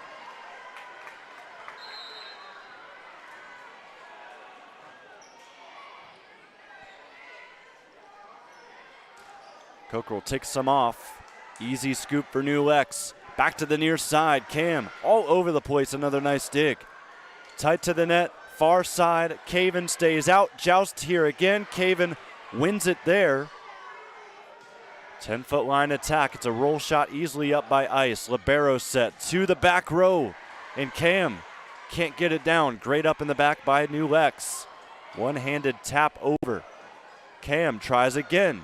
Cockrell takes some off. Easy scoop for New Lex. Back to the near side. Cam all over the place. Another nice dig. Tight to the net. Far side. Caven stays out. Joust here again. Caven wins it there. 10-foot line attack. It's a roll shot easily up by Ice. Libero set to the back row. And Cam can't get it down. Great up in the back by New Lex. One-handed tap over. Cam tries again.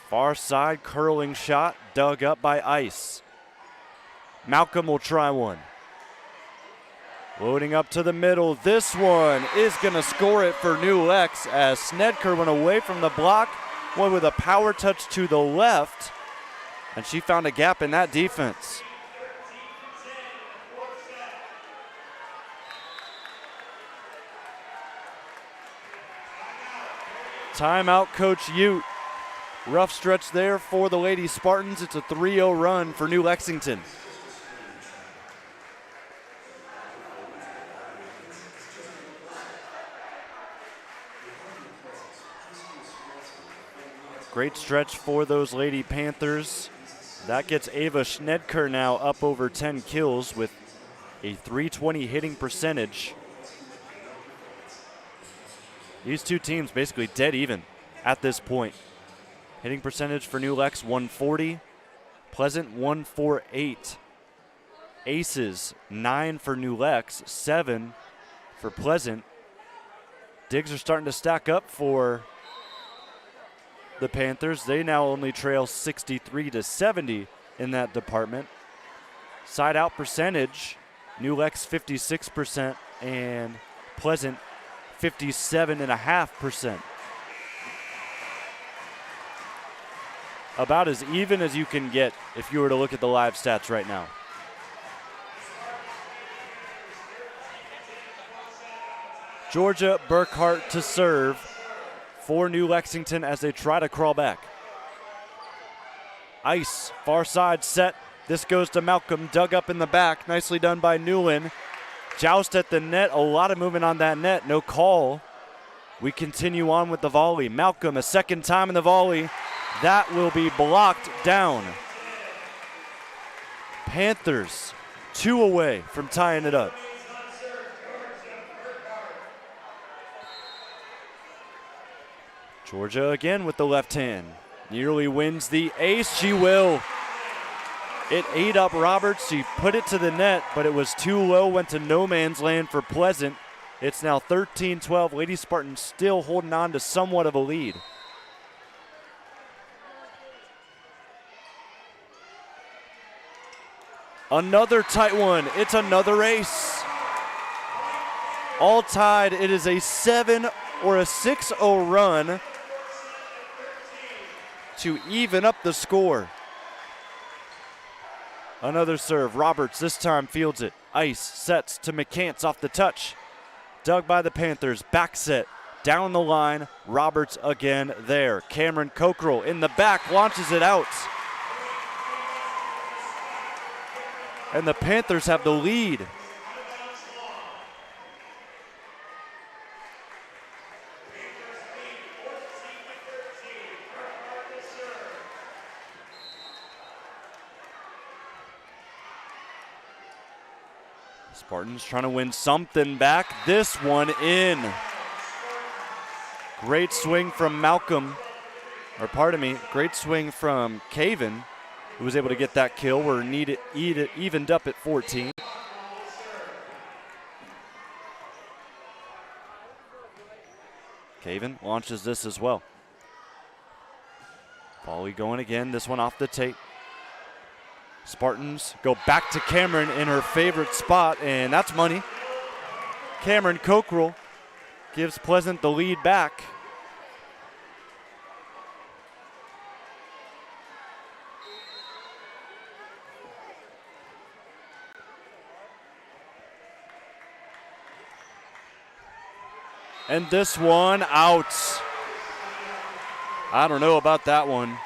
Far side curling shot dug up by Ice. Malcolm will try one. Loading up to the middle. This one is going to score it for New Lex as Snedker went away from the block. One with a power touch to the left. And she found a gap in that defense. Timeout, Coach Ute. Rough stretch there for the Lady Spartans. It's a 3-0 run for New Lexington. Great stretch for those Lady Panthers. That gets Ava Schnedker now up over 10 kills with a .320 hitting percentage. These two teams basically dead even at this point. Hitting percentage for New Lex 140, Pleasant 148. Aces 9 for New Lex, 7 for Pleasant. Digs are starting to stack up for the Panthers. They now only trail 63-70 in that department. Side out percentage, New Lex 56% and Pleasant 57.5%. About as even as you can get if you were to look at the live stats right now. Georgia Burkhart to serve for New Lexington as they try to crawl back. Ice, far side set. This goes to Malcolm, dug up in the back. Nicely done by Newland. Joust at the net, a lot of movement on that net, no call. We continue on with the volley. Malcolm, a second time in the volley. That will be blocked down. Panthers 2 away from tying it up. Georgia again with the left hand. Nearly wins the ace. She will. It ate up Roberts. She put it to the net, but it was too low. Went to no man's land for Pleasant. It's now 13-12. Lady Spartans still holding on to somewhat of a lead. Another tight one. It's another ace. All tied. It is a 7 or a 6-0 run to even up the score. Another serve. Roberts this time fields it. Ice sets to McCants off the touch. Dug by the Panthers. Back set. Down the line. Roberts again there. Cameron Cockrell in the back launches it out. And the Panthers have the lead. Spartans trying to win something back. This one in. Great swing from Malcolm, or pardon me, great swing from Caven, who was able to get that kill. We're evened up at 14. Caven launches this as well. Volley going again, this one off the tape. Spartans go back to Cameron in her favorite spot, and that's money. Cameron Cockrell gives Pleasant the lead back. And this one out. I don't know about that one.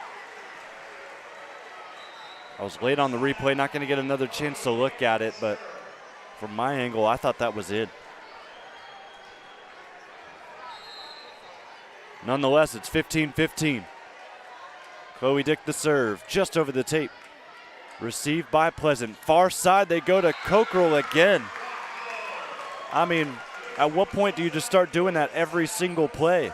I was late on the replay, not going to get another chance to look at it, but from my angle, I thought that was it. Nonetheless, it's 15-15. Chloe Dick the serve, just over the tape. Received by Pleasant. Far side, they go to Cockrell again. I mean, at what point do you just start doing that every single play?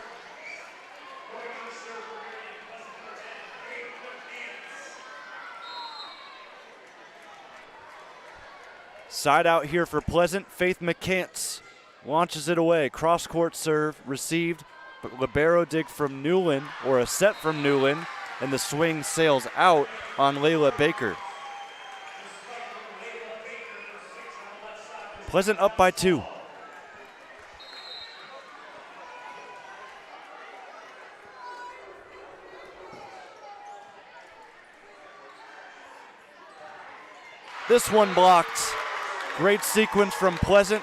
Side out here for Pleasant. Faith McCants launches it away. Cross-court serve received, but libero dig from Newland, or a set from Newland, and the swing sails out on Layla Baker. Pleasant up by 2. This one blocked. Great sequence from Pleasant.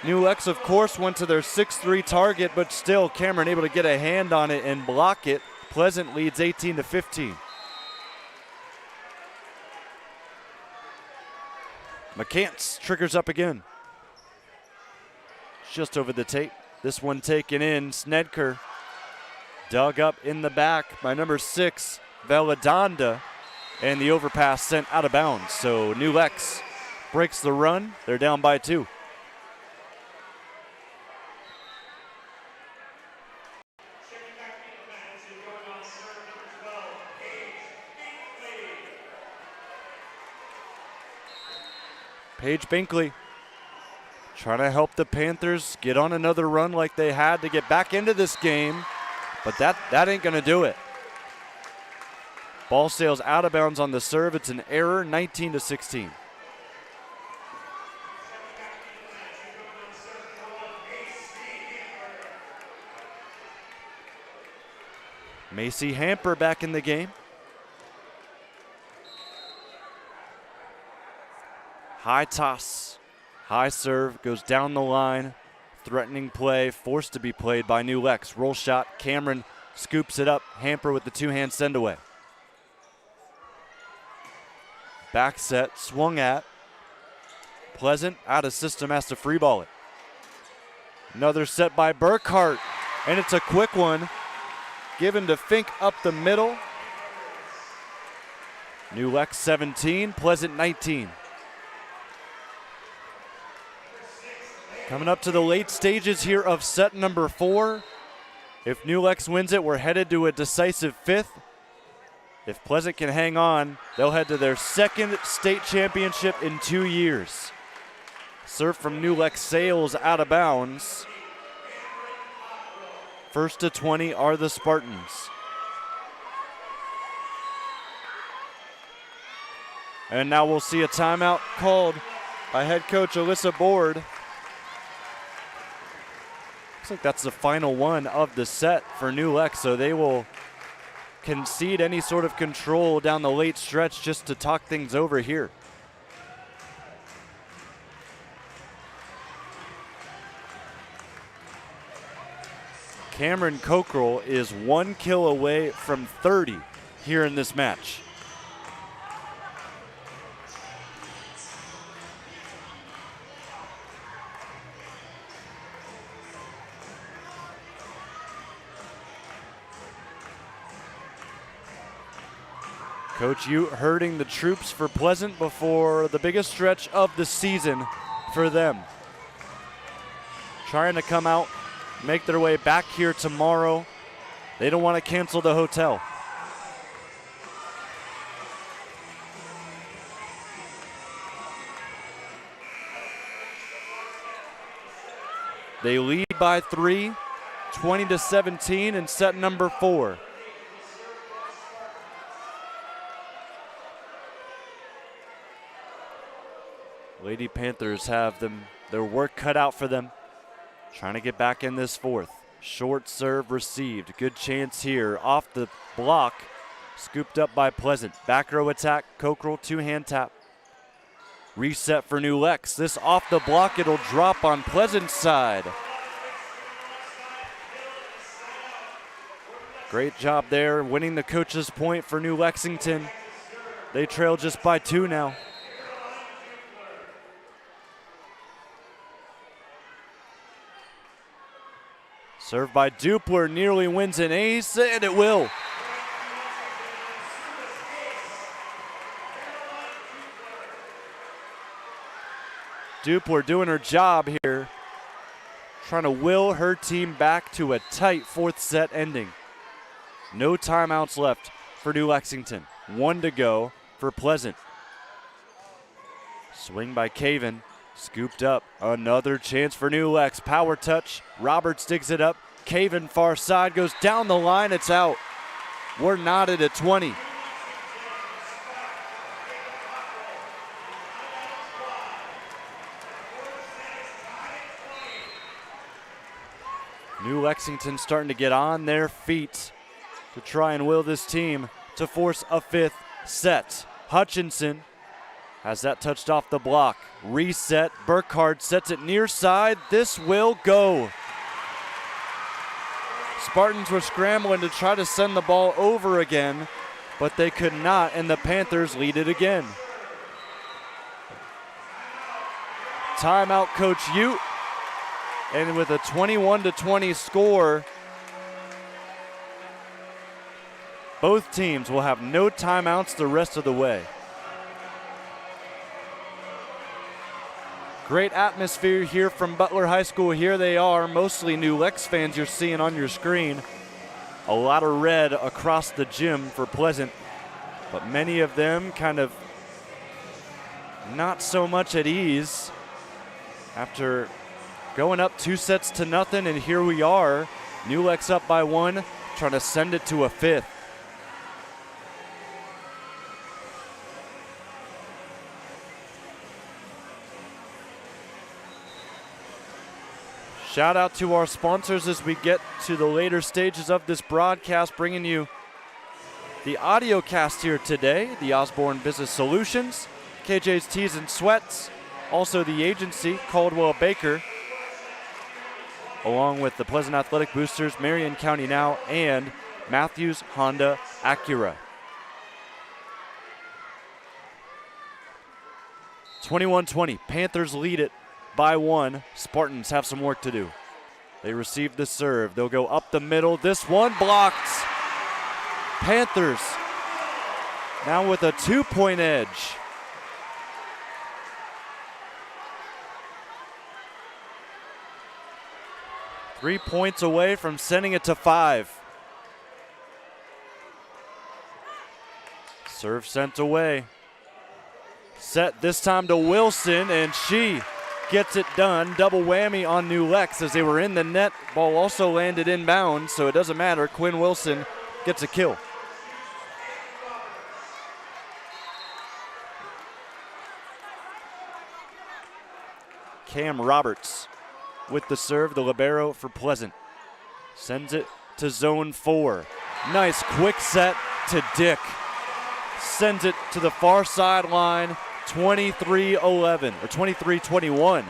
New Lex, of course, went to their 6-3 target, but still Cameron able to get a hand on it and block it. Pleasant leads 18-15. McCants triggers up again. Just over the tape. This one taken in. Snedker dug up in the back by number 6, Valadonda, and the overpass sent out of bounds. So New Lex breaks the run. They're down by 2. Paige Binkley trying to help the Panthers get on another run like they had to get back into this game, but that ain't gonna do it. Ball sails out of bounds on the serve. It's an error, 19-16. Macy Hamper back in the game. High toss, high serve, goes down the line. Threatening play, forced to be played by New Lex. Roll shot, Cameron scoops it up. Hamper with the 2-hand send away. Back set, swung at. Pleasant out of system, has to free ball it. Another set by Burkhart, and it's a quick one. Given to Fink up the middle. New Lex 17, Pleasant 19. Coming up to the late stages here of set number 4. If New Lex wins it, we're headed to a decisive 5th. If Pleasant can hang on, they'll head to their 2nd state championship in 2 years. Serve from New Lex sails out of bounds. First to 20 are the Spartans. And now we'll see a timeout called by head coach Alyssa Board. Looks like that's the final one of the set for New Lex, so they will concede any sort of control down the late stretch just to talk things over here. Cameron Cockrell is 1 kill away from 30 here in this match. Coach Ute herding the troops for Pleasant before the biggest stretch of the season for them. Trying to come out, make their way back here tomorrow. They don't want to cancel the hotel. They lead by 3, 20-17 in set number 4. Lady Panthers have their work cut out for them. Trying to get back in this 4th. Short serve received. Good chance here. Off the block. Scooped up by Pleasant. Back row attack. Cockrell 2-hand tap. Reset for New Lex. This off the block. It'll drop on Pleasant's side. Great job there. Winning the coach's point for New Lexington. They trail just by 2 now. Served by Dupler, nearly wins an ace, and it will. Dupler doing her job here, trying to will her team back to a tight fourth set ending. No timeouts left for New Lexington. 1 to go for Pleasant. Swing by Caven, scooped up. Another chance for New Lex. Power touch. Roberts digs it up. Caven far side goes down the line. It's out. We're knotted at 20. New Lexington starting to get on their feet to try and will this team to force a fifth set. Hutchinson has that touched off the block. Reset. Burkhardt sets it near side. This will go. Spartans were scrambling to try to send the ball over again, but they could not, and the Panthers lead it again. Timeout, Coach Ute. And with a 21-20 score, both teams will have no timeouts the rest of the way. Great atmosphere here from Butler High School. Here they are, mostly New Lex fans you're seeing on your screen. A lot of red across the gym for Pleasant, but many of them kind of not so much at ease after going up 2-0, and here we are. New Lex up by 1, trying to send it to a fifth. Shout out to our sponsors as we get to the later stages of this broadcast, bringing you the AUDIOCAST here today, the Osborne Business Solutions, KJ's Tees and Sweats, also the agency, Coldwell Baker, along with the Pleasant Athletic Boosters, Marion County Now, and Mathews Honda Acura. 21-20, Panthers lead it by 1. Spartans have some work to do. They receive the serve. They'll go up the middle. This one blocked. Panthers now with a 2-point edge. Three points away from sending it to 5. Serve sent away. Set this time to Wilson, and she gets it done. Double whammy on New Lex as they were in the net. Ball also landed inbounds, so it doesn't matter. Quinn Wilson gets a kill. Cam Roberts with the serve, the libero for Pleasant. Sends it to zone 4. Nice quick set to Dick. Sends it to the far sideline, 23-11, or 23-21.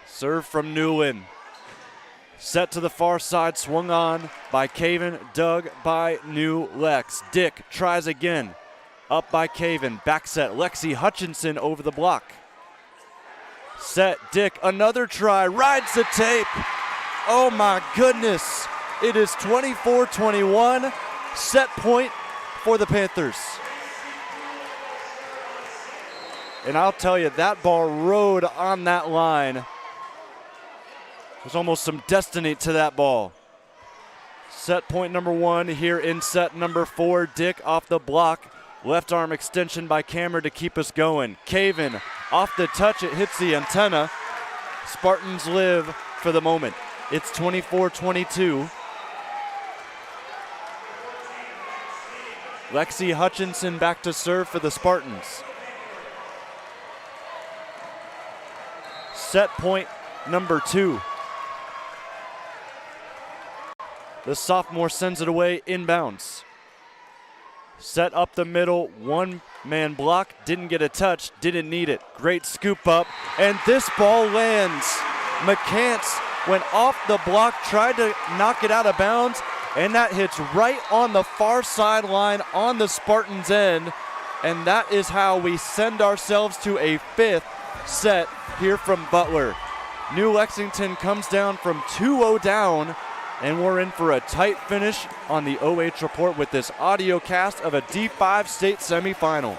Serve from Newland. Set to the far side, swung on by Caven, dug by New Lex. Dick tries again. Up by Caven, back set, Lexi Hutchinson over the block. Set, Dick, another try, rides the tape. Oh my goodness, it is 24-21, set point for the Panthers. And I'll tell you, that ball rode on that line. There's almost some destiny to that ball. Set point number 1 here in set number 4, Dick off the block. Left arm extension by Cameron to keep us going. Caven off the touch, it hits the antenna. Spartans live for the moment. It's 24-22. Lexi Hutchinson back to serve for the Spartans. Set point number 2. The sophomore sends it away inbounds. Set up the middle, one-man block, didn't get a touch, didn't need it. Great scoop up, and this ball lands. McCants went off the block, tried to knock it out of bounds, and that hits right on the far sideline on the Spartans' end. And that is how we send ourselves to a 5th set here from Butler. New Lexington comes down from 2-0 down, and we're in for a tight finish on the OH Report with this audio cast of a D5 state semifinal.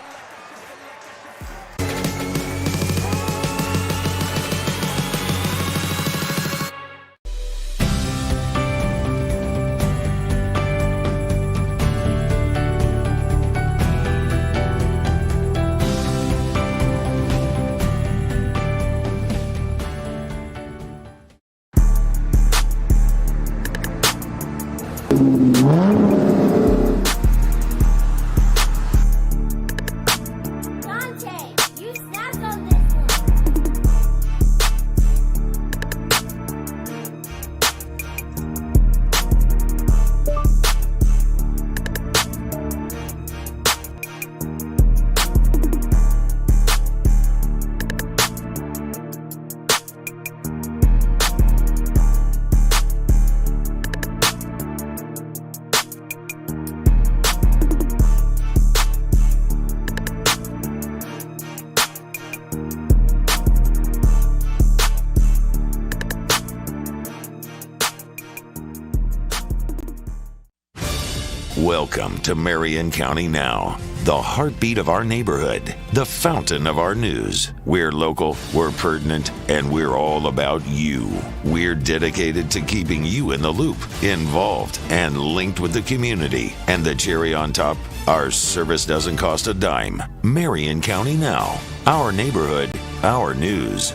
Welcome to Marion County Now, the heartbeat of our neighborhood, the fountain of our news. We're local, we're pertinent, and we're all about you. We're dedicated to keeping you in the loop, involved, and linked with the community. And the cherry on top, our service doesn't cost a dime. Marion County Now, our neighborhood, our news.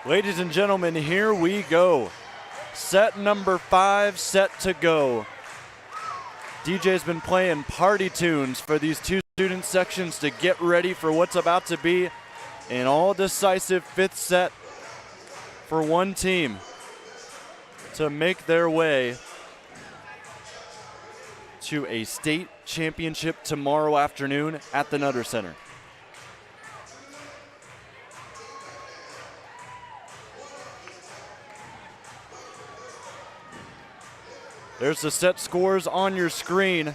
Ladies and gentlemen, here we go. Set number 5 set to go. DJ's been playing party tunes for these two student sections to get ready for what's about to be an all-decisive 5th set for one team to make their way to a state championship tomorrow afternoon at the Nutter Center. There's the set scores on your screen.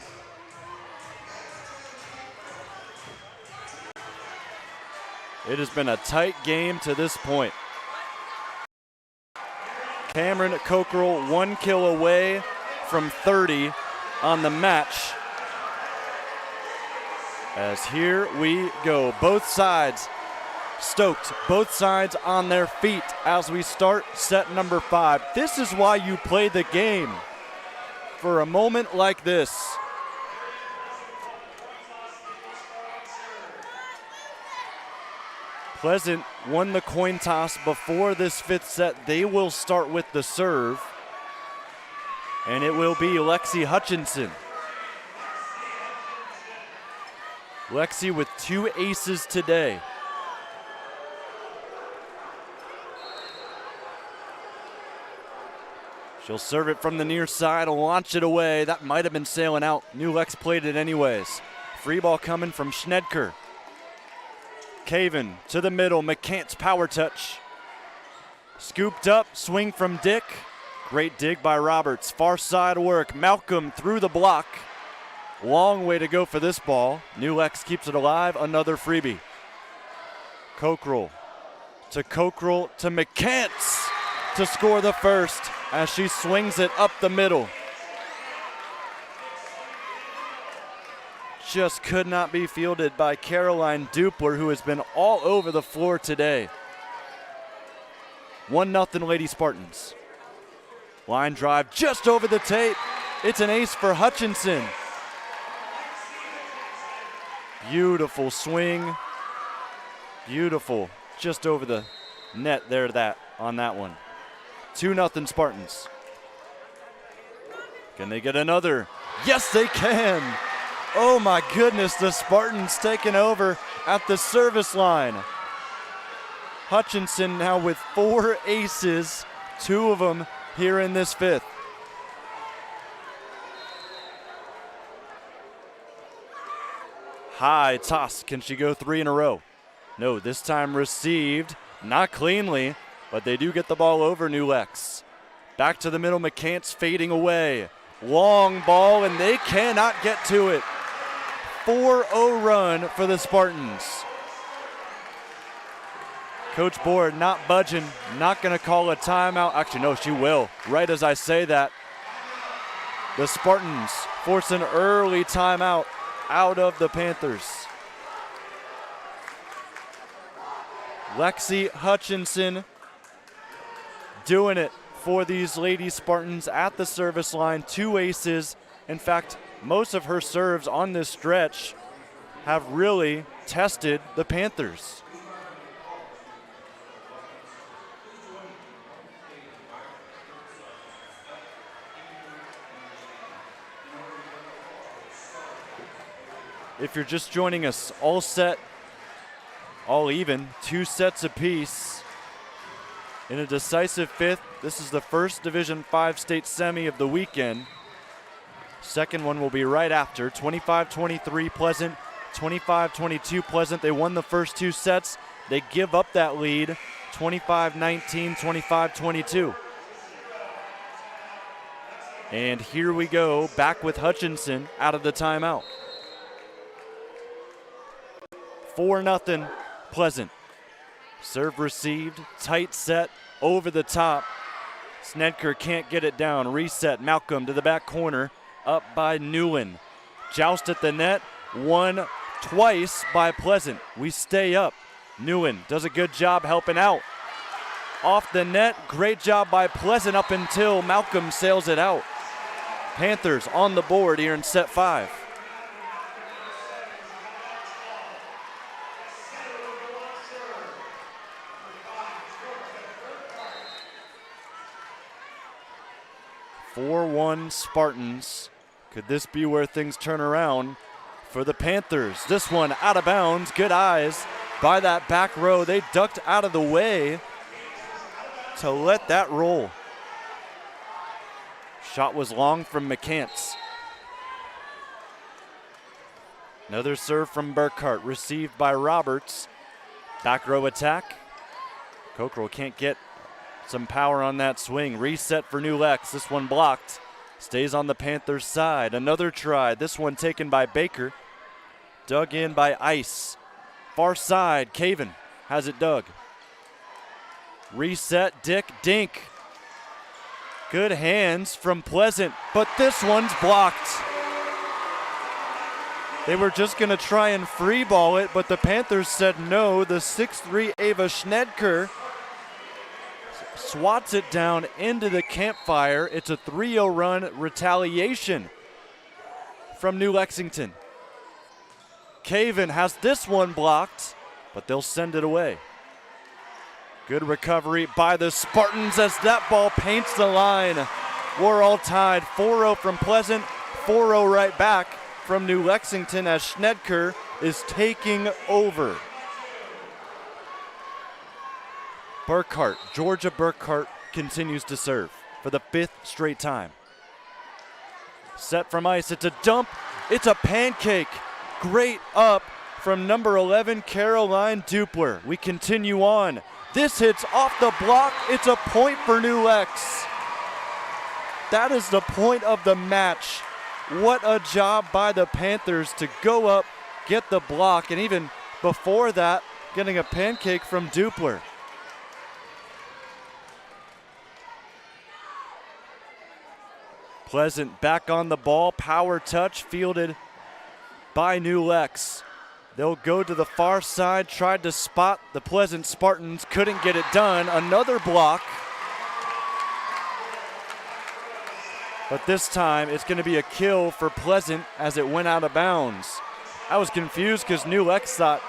It has been a tight game to this point. Cameron Cockrell 1 kill away from 30 on the match. As here we go, both sides stoked, both sides on their feet as we start set number 5. This is why you play the game. For a moment like this. Pleasant won the coin toss before this 5th set. They will start with the serve. And it will be Lexi Hutchinson. Lexi with 2 aces today. She'll serve it from the near side, launch it away. That might have been sailing out. New Lex played it anyways. Free ball coming from Schnedker. Caven to the middle, McCants power touch. Scooped up, swing from Dick. Great dig by Roberts, far side work. Malcolm through the block. Long way to go for this ball. New Lex keeps it alive, another freebie. Cockrell to McCants to score the first as she swings it up the middle. Just could not be fielded by Caroline Dupler, who has been all over the floor today. 1-0 Lady Spartans. Line drive just over the tape. It's an ace for Hutchinson. Beautiful swing. Beautiful. Just over the net there on that one. 2-0 Spartans. Can they get another? Yes, they can. Oh my goodness, the Spartans taking over at the service line. Hutchinson now with 4 aces, 2 of them here in this 5th. High toss, can she go 3 in a row? No, this time received, not cleanly, but they do get the ball over New Lex. Back to the middle, McCants fading away. Long ball, and they cannot get to it. 4-0 run for the Spartans. Coach Board not budging, not going to call a timeout. Actually, no, she will. Right as I say that, the Spartans force an early timeout out of the Panthers. Lexi Hutchinson doing it for these Lady Spartans at the service line. 2 aces. In fact, most of her serves on this stretch have really tested the Panthers. If you're just joining us, all set, all even, 2 sets apiece. In a decisive 5th, this is the first Division V state semi of the weekend. Second one will be right after, 25-23 Pleasant, 25-22 Pleasant. They won the first 2 sets. They give up that lead, 25-19, 25-22. And here we go, back with Hutchinson out of the timeout. 4-0 Pleasant. Serve received, tight set, over the top. Snedker can't get it down. Reset, Malcolm to the back corner, up by Newland. Joust at the net, won twice by Pleasant. We stay up. Newland does a good job helping out. Off the net, great job by Pleasant up until Malcolm sails it out. Panthers on the board here in set 5. Spartans. Could this be where things turn around for the Panthers? This one out of bounds. Good eyes by that back row. They ducked out of the way to let that roll. Shot was long from McCants. Another serve from Burkhart, received by Roberts. Back row attack. Cockrell can't get some power on that swing. Reset for New Lex. This one blocked. Stays on the Panthers' side. Another try. This one taken by Baker. Dug in by Ice. Far side. Caven has it dug. Reset. Dick Dink. Good hands from Pleasant, but this one's blocked. They were just going to try and free ball it, but the Panthers said no. The 6'3" Ava Schnedker swats it down into the campfire. It's a 3-0 run retaliation from New Lexington. Caven has this one blocked, but they'll send it away. Good recovery by the Spartans as that ball paints the line. We're all tied. 4-0 from Pleasant, 4-0 right back from New Lexington as Schnedker is taking over. Burkhart, Georgia Burkhart continues to serve for the 5th straight time. Set from Ice, it's a dump, it's a pancake. Great up from number 11, Caroline Dupler. We continue on. This hits off the block, it's a point for New Lex. That is the point of the match. What a job by the Panthers to go up, get the block, and even before that, getting a pancake from Dupler. Pleasant back on the ball, power touch, fielded by New Lex. They'll go to the far side, tried to spot the Pleasant Spartans, couldn't get it done. Another block. But this time it's going to be a kill for Pleasant as it went out of bounds. I was confused because New Lex thought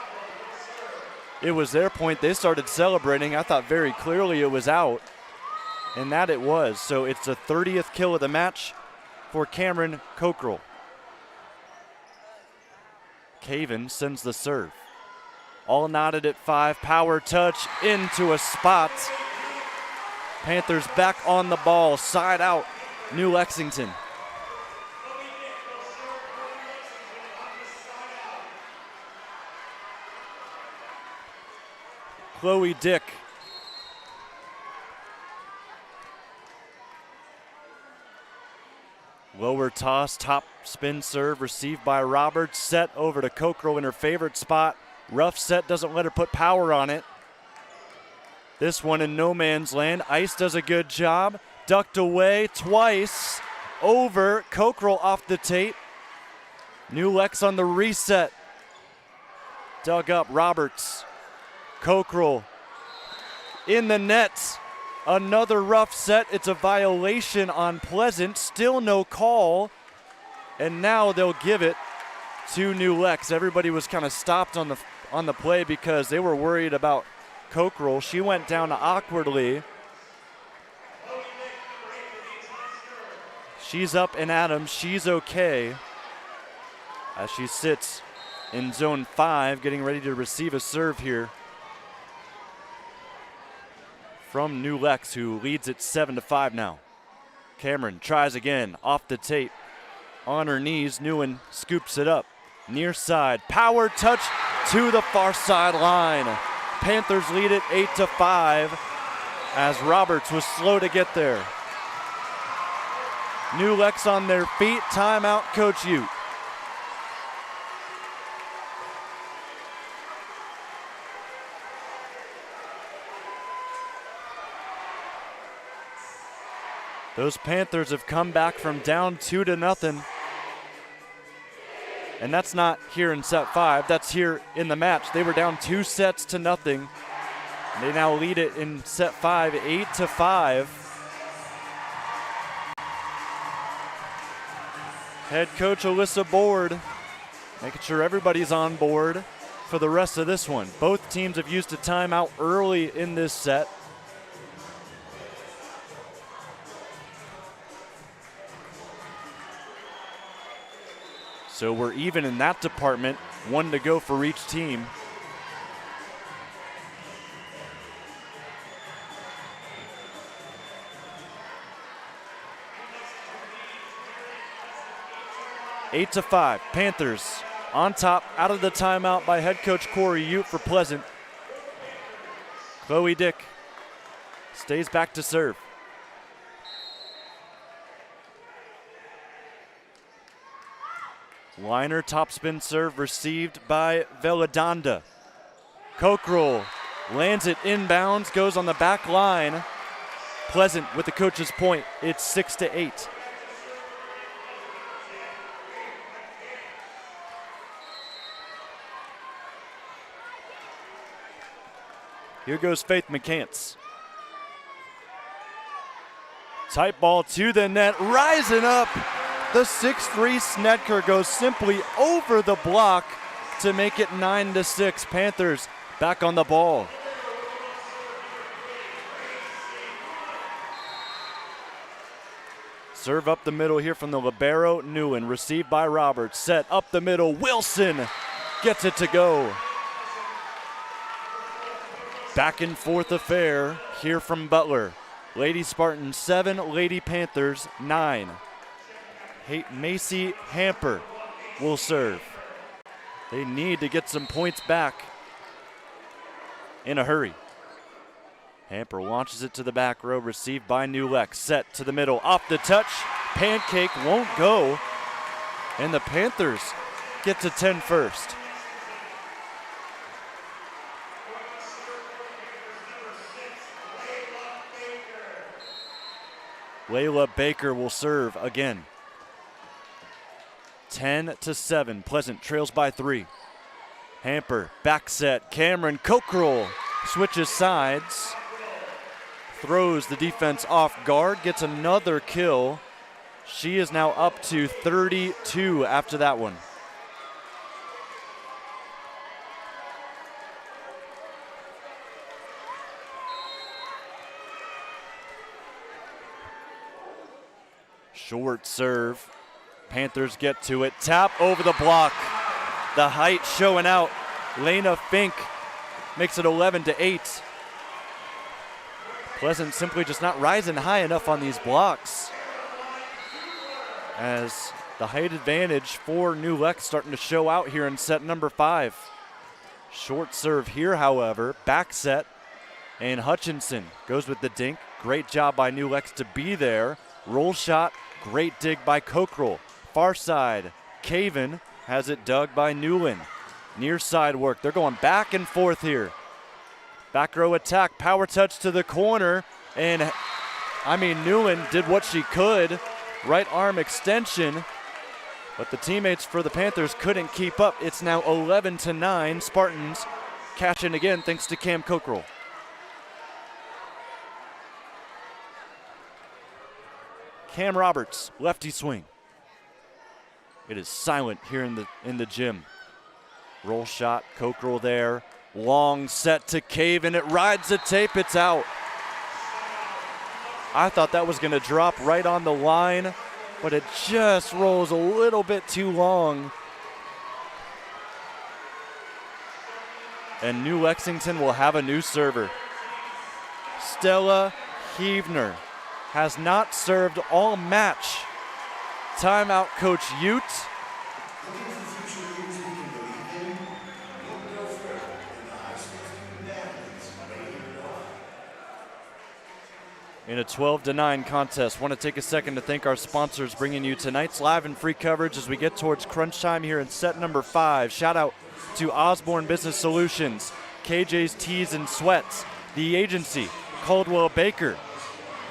it was their point. They started celebrating. I thought very clearly it was out. And that it was. So it's the 30th kill of the match for Cameron Cockrell. Caven sends the serve. All knotted at 5, power touch into a spot. Panthers back on the ball, side out, New Lexington. Chloe Dick. Lower toss, top spin serve, received by Roberts, set over to Cockrell in her favorite spot. Rough set, doesn't let her put power on it. This one in no man's land. Ice does a good job. Ducked away twice. Over. Cockrell off the tape. New Lex on the reset. Dug up. Roberts. Cockrell in the net. Another rough set. It's a violation on Pleasant. Still no call. And now they'll give it to New Lex. Everybody was kind of stopped on the play because they were worried about Cockrell. She went down awkwardly. She's up and at him. She's okay as she sits in zone 5, getting ready to receive a serve here from New Lex, who leads it 7-5 now. Cameron tries again, off the tape, on her knees. Newen scoops it up, near side, power touch to the far sideline. Panthers lead it 8-5 as Roberts was slow to get there. New Lex on their feet, timeout, Coach Ute. Those Panthers have come back from down 2-0. And that's not here in set 5, that's here in the match. They were down 2-0. They now lead it in set 5, 8-5. Head coach Alyssa Board making sure everybody's on board for the rest of this one. Both teams have used a timeout early in this set. So we're even in that department, 1 to go for each team. Eight to 5, Panthers on top, out of the timeout by head coach Kory Ute for Pleasant. Chloe Dick stays back to serve. Liner topspin serve received by Veladanda. Cockrell lands it inbounds, goes on the back line. Pleasant with the coach's point. It's 6-8. Here goes Faith McCants. Tight ball to the net, rising up. The 6'3" Snedker goes simply over the block to make it 9-6. Panthers back on the ball. Serve up the middle here from the libero, Newen. Received by Roberts. Set up the middle. Wilson gets it to go. Back and forth affair here from Butler. Lady Spartans 7, Lady Panthers 9. Macy Hamper will serve. They need to get some points back in a hurry. Hamper launches it to the back row, received by New Lex. Set to the middle, off the touch. Pancake won't go. And the Panthers get to 10 first. Layla Baker will serve again. 10-7. Pleasant trails by 3. Hamper, back set. Cameron Cockrell switches sides. Throws the defense off guard. Gets another kill. She is now up to 32 after that one. Short serve. Panthers get to it. Tap over the block. The height showing out. Lena Fink makes it 11-8. Pleasant simply just not rising high enough on these blocks, as the height advantage for New Lex starting to show out here in set number 5. Short serve here, however, back set, and Hutchinson goes with the dink. Great job by New Lex to be there. Roll shot, great dig by Cockrell. Far side, Caven has it dug by Newland. Near side work, they're going back and forth here. Back row attack, power touch to the corner, and Newland did what she could. Right arm extension, but the teammates for the Panthers couldn't keep up. It's now 11-9. Spartans cash in again thanks to Cam Cockrell. Cam Roberts, lefty swing. It is silent here in the gym. Roll shot, Cockrell there. Long set to Caven. It rides the tape. It's out. I thought that was going to drop right on the line, but it just rolls a little bit too long. And New Lexington will have a new server. Stella Heavner has not served all match. Timeout, Coach Ute. In a 12-9 contest. Want to take a second to thank our sponsors bringing you tonight's live and free coverage as we get towards crunch time here in set number 5. Shout out to Osborne Business Solutions, KJ's Tees and Sweats, The Agency, Coldwell Baker,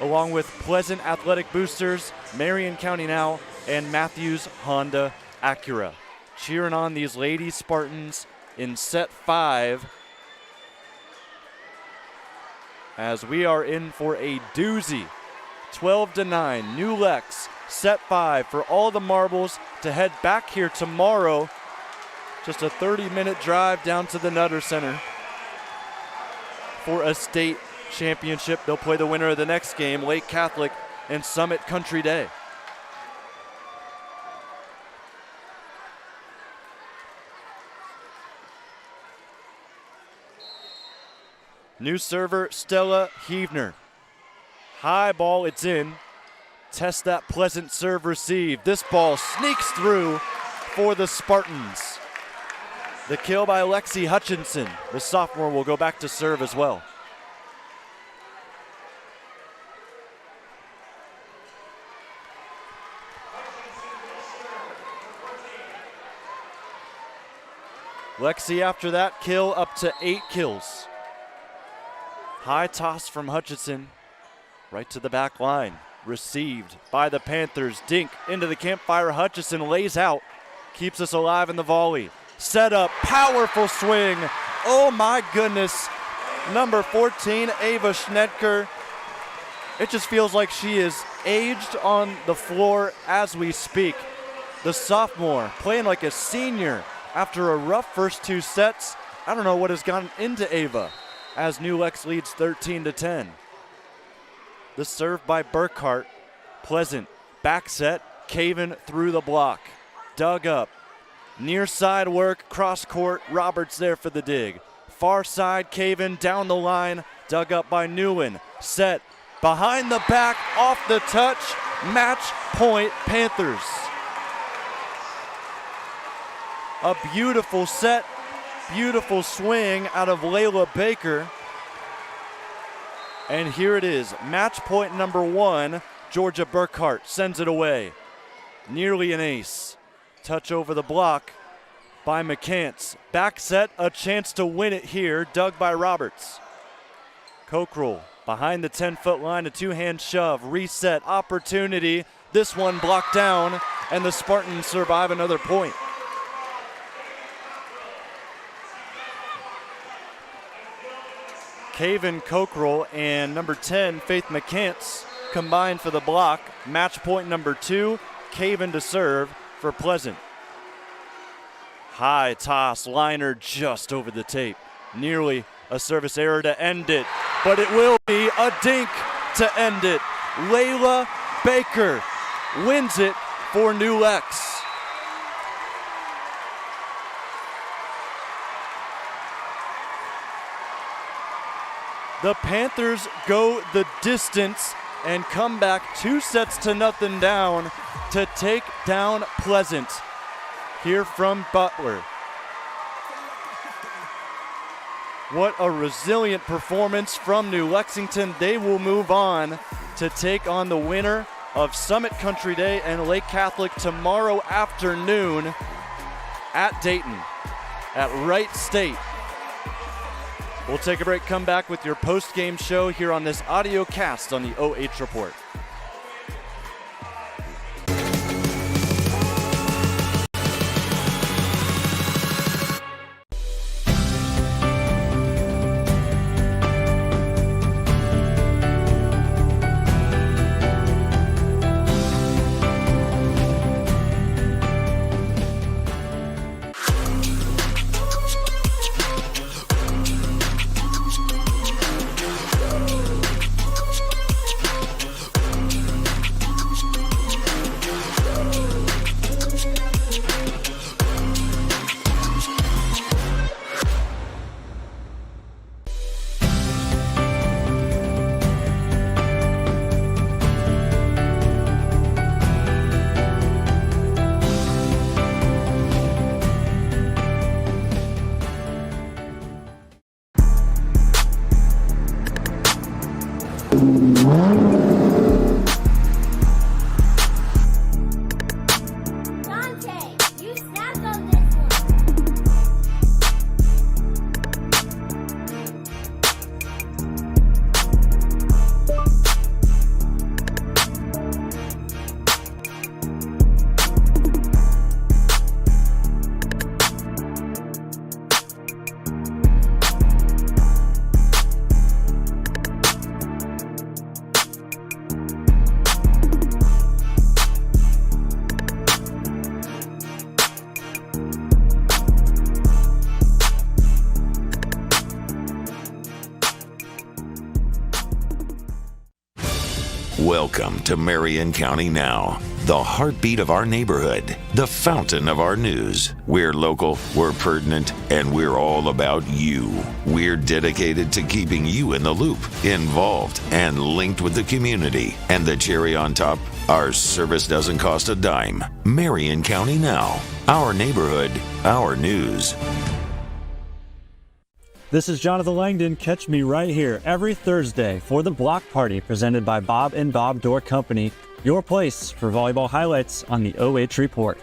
along with Pleasant Athletic Boosters, Marion County Now, and Mathews Honda Acura. Cheering on these Lady Spartans in set 5, as we are in for a doozy. 12-9, New Lex, set 5 for all the marbles to head back here tomorrow. Just a 30-minute drive down to the Nutter Center for a state championship. They'll play the winner of the next game, Lake Catholic and Summit Country Day. New server, Stella Heavner. High ball, it's in. Test that Pleasant serve receive. This ball sneaks through for the Spartans. The kill by Lexi Hutchinson. The sophomore will go back to serve as well. Lexi after that kill up to 8 kills. High toss from Hutchinson, right to the back line. Received by the Panthers. Dink into the campfire. Hutchinson lays out, keeps us alive in the volley. Set up, powerful swing. Oh my goodness. Number 14, Ava Schnedker. It just feels like she is aged on the floor as we speak. The sophomore playing like a senior after a rough first 2 sets. I don't know what has gone into Ava, as New Lex leads 13-10. The serve by Burkhart. Pleasant, back set, Caven through the block. Dug up. Near side work, cross court, Roberts there for the dig. Far side, Caven down the line, dug up by Newen. Set, behind the back, off the touch, match point, Panthers. A beautiful set, beautiful swing out of Layla Baker. And here it is, match point number 1. Georgia Burkhart sends it away. Nearly an ace. Touch over the block by McCants. Back set, a chance to win it here, dug by Roberts. Cockrell behind the 10-foot line, a 2-hand shove, reset, opportunity. This one blocked down, and the Spartans survive another point. Caven Cockrell and number 10, Faith McCants, combined for the block. Match point number 2, Caven to serve for Pleasant. High toss, liner just over the tape. Nearly a service error to end it, but it will be a dink to end it. Layla Baker wins it for New Lex. The Panthers go the distance and come back 2-0 down to take down Pleasant here from Butler. What a resilient performance from New Lexington. They will move on to take on the winner of Summit Country Day and Lake Catholic tomorrow afternoon at Dayton at Wright State. We'll take a break, come back with your post-game show here on this audio cast on the OH Report. Welcome to Marion County Now, the heartbeat of our neighborhood, the fountain of our news. We're local, we're pertinent, and we're all about you. We're dedicated to keeping you in the loop, involved, and linked with the community. And the cherry on top, our service doesn't cost a dime. Marion County Now, our neighborhood, our news. This is Jonathan Langdon. Catch me right here every Thursday for the Block Party presented by Bob and Bob Door Company, your place for volleyball highlights on the OH Report.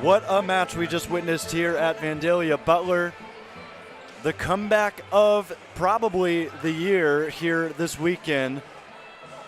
What a match we just witnessed here at Vandalia Butler. The comeback of probably the year here this weekend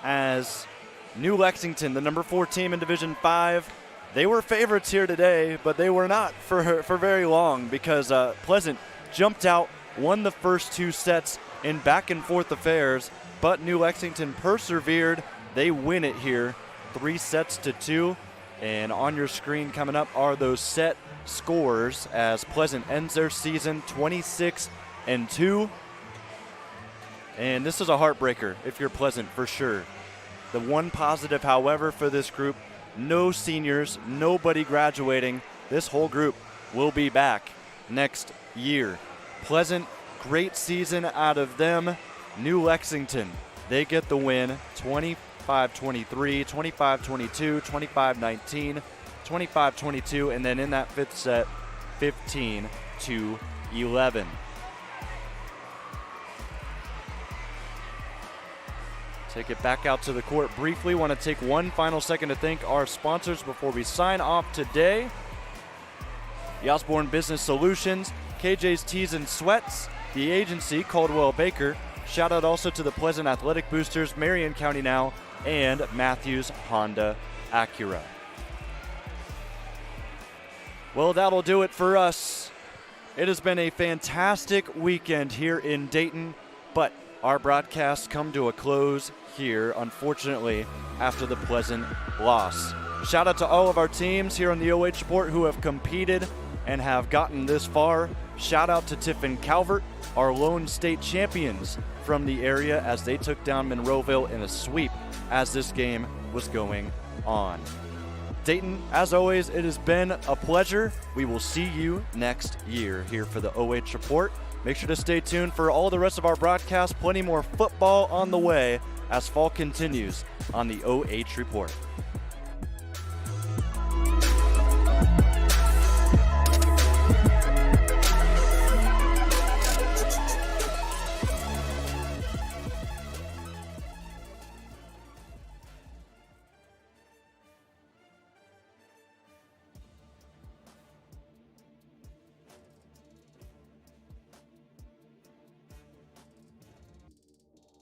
as New Lexington, the number 4 team in Division 5, they were favorites here today, but they were not for very long because Pleasant jumped out, won the first 2 sets in back-and-forth affairs, but New Lexington persevered. They win it here, 3-2. And on your screen coming up are those set scores as Pleasant ends their season 26-2. And this is a heartbreaker if you're Pleasant for sure. The one positive, however, for this group, no seniors, nobody graduating. This whole group will be back next year. Pleasant, great season out of them. New Lexington, they get the win, 25-23, 25-22, 25-19, 25-22, and then in that 5th set, 15-11. Take it back out to the court briefly. Want to take one final second to thank our sponsors before we sign off today. The Osborne Business Solutions, KJ's Tees and Sweats, the agency, Coldwell Baker. Shout out also to the Pleasant Athletic Boosters, Marion County Now, and Mathews Honda Acura. Well, that'll do it for us. It has been a fantastic weekend here in Dayton, but our broadcasts come to a close here, unfortunately, after the Pleasant loss. Shout out to all of our teams here on the OH Report who have competed and have gotten this far. Shout out to Tiffin Calvert, our lone state champions from the area, as they took down Monroeville in a sweep as this game was going on. Dayton, as always, it has been a pleasure. We will see you next year here for the OH Report. Make sure to stay tuned for all the rest of our broadcasts. Plenty more football on the way as fall continues on the OH Report.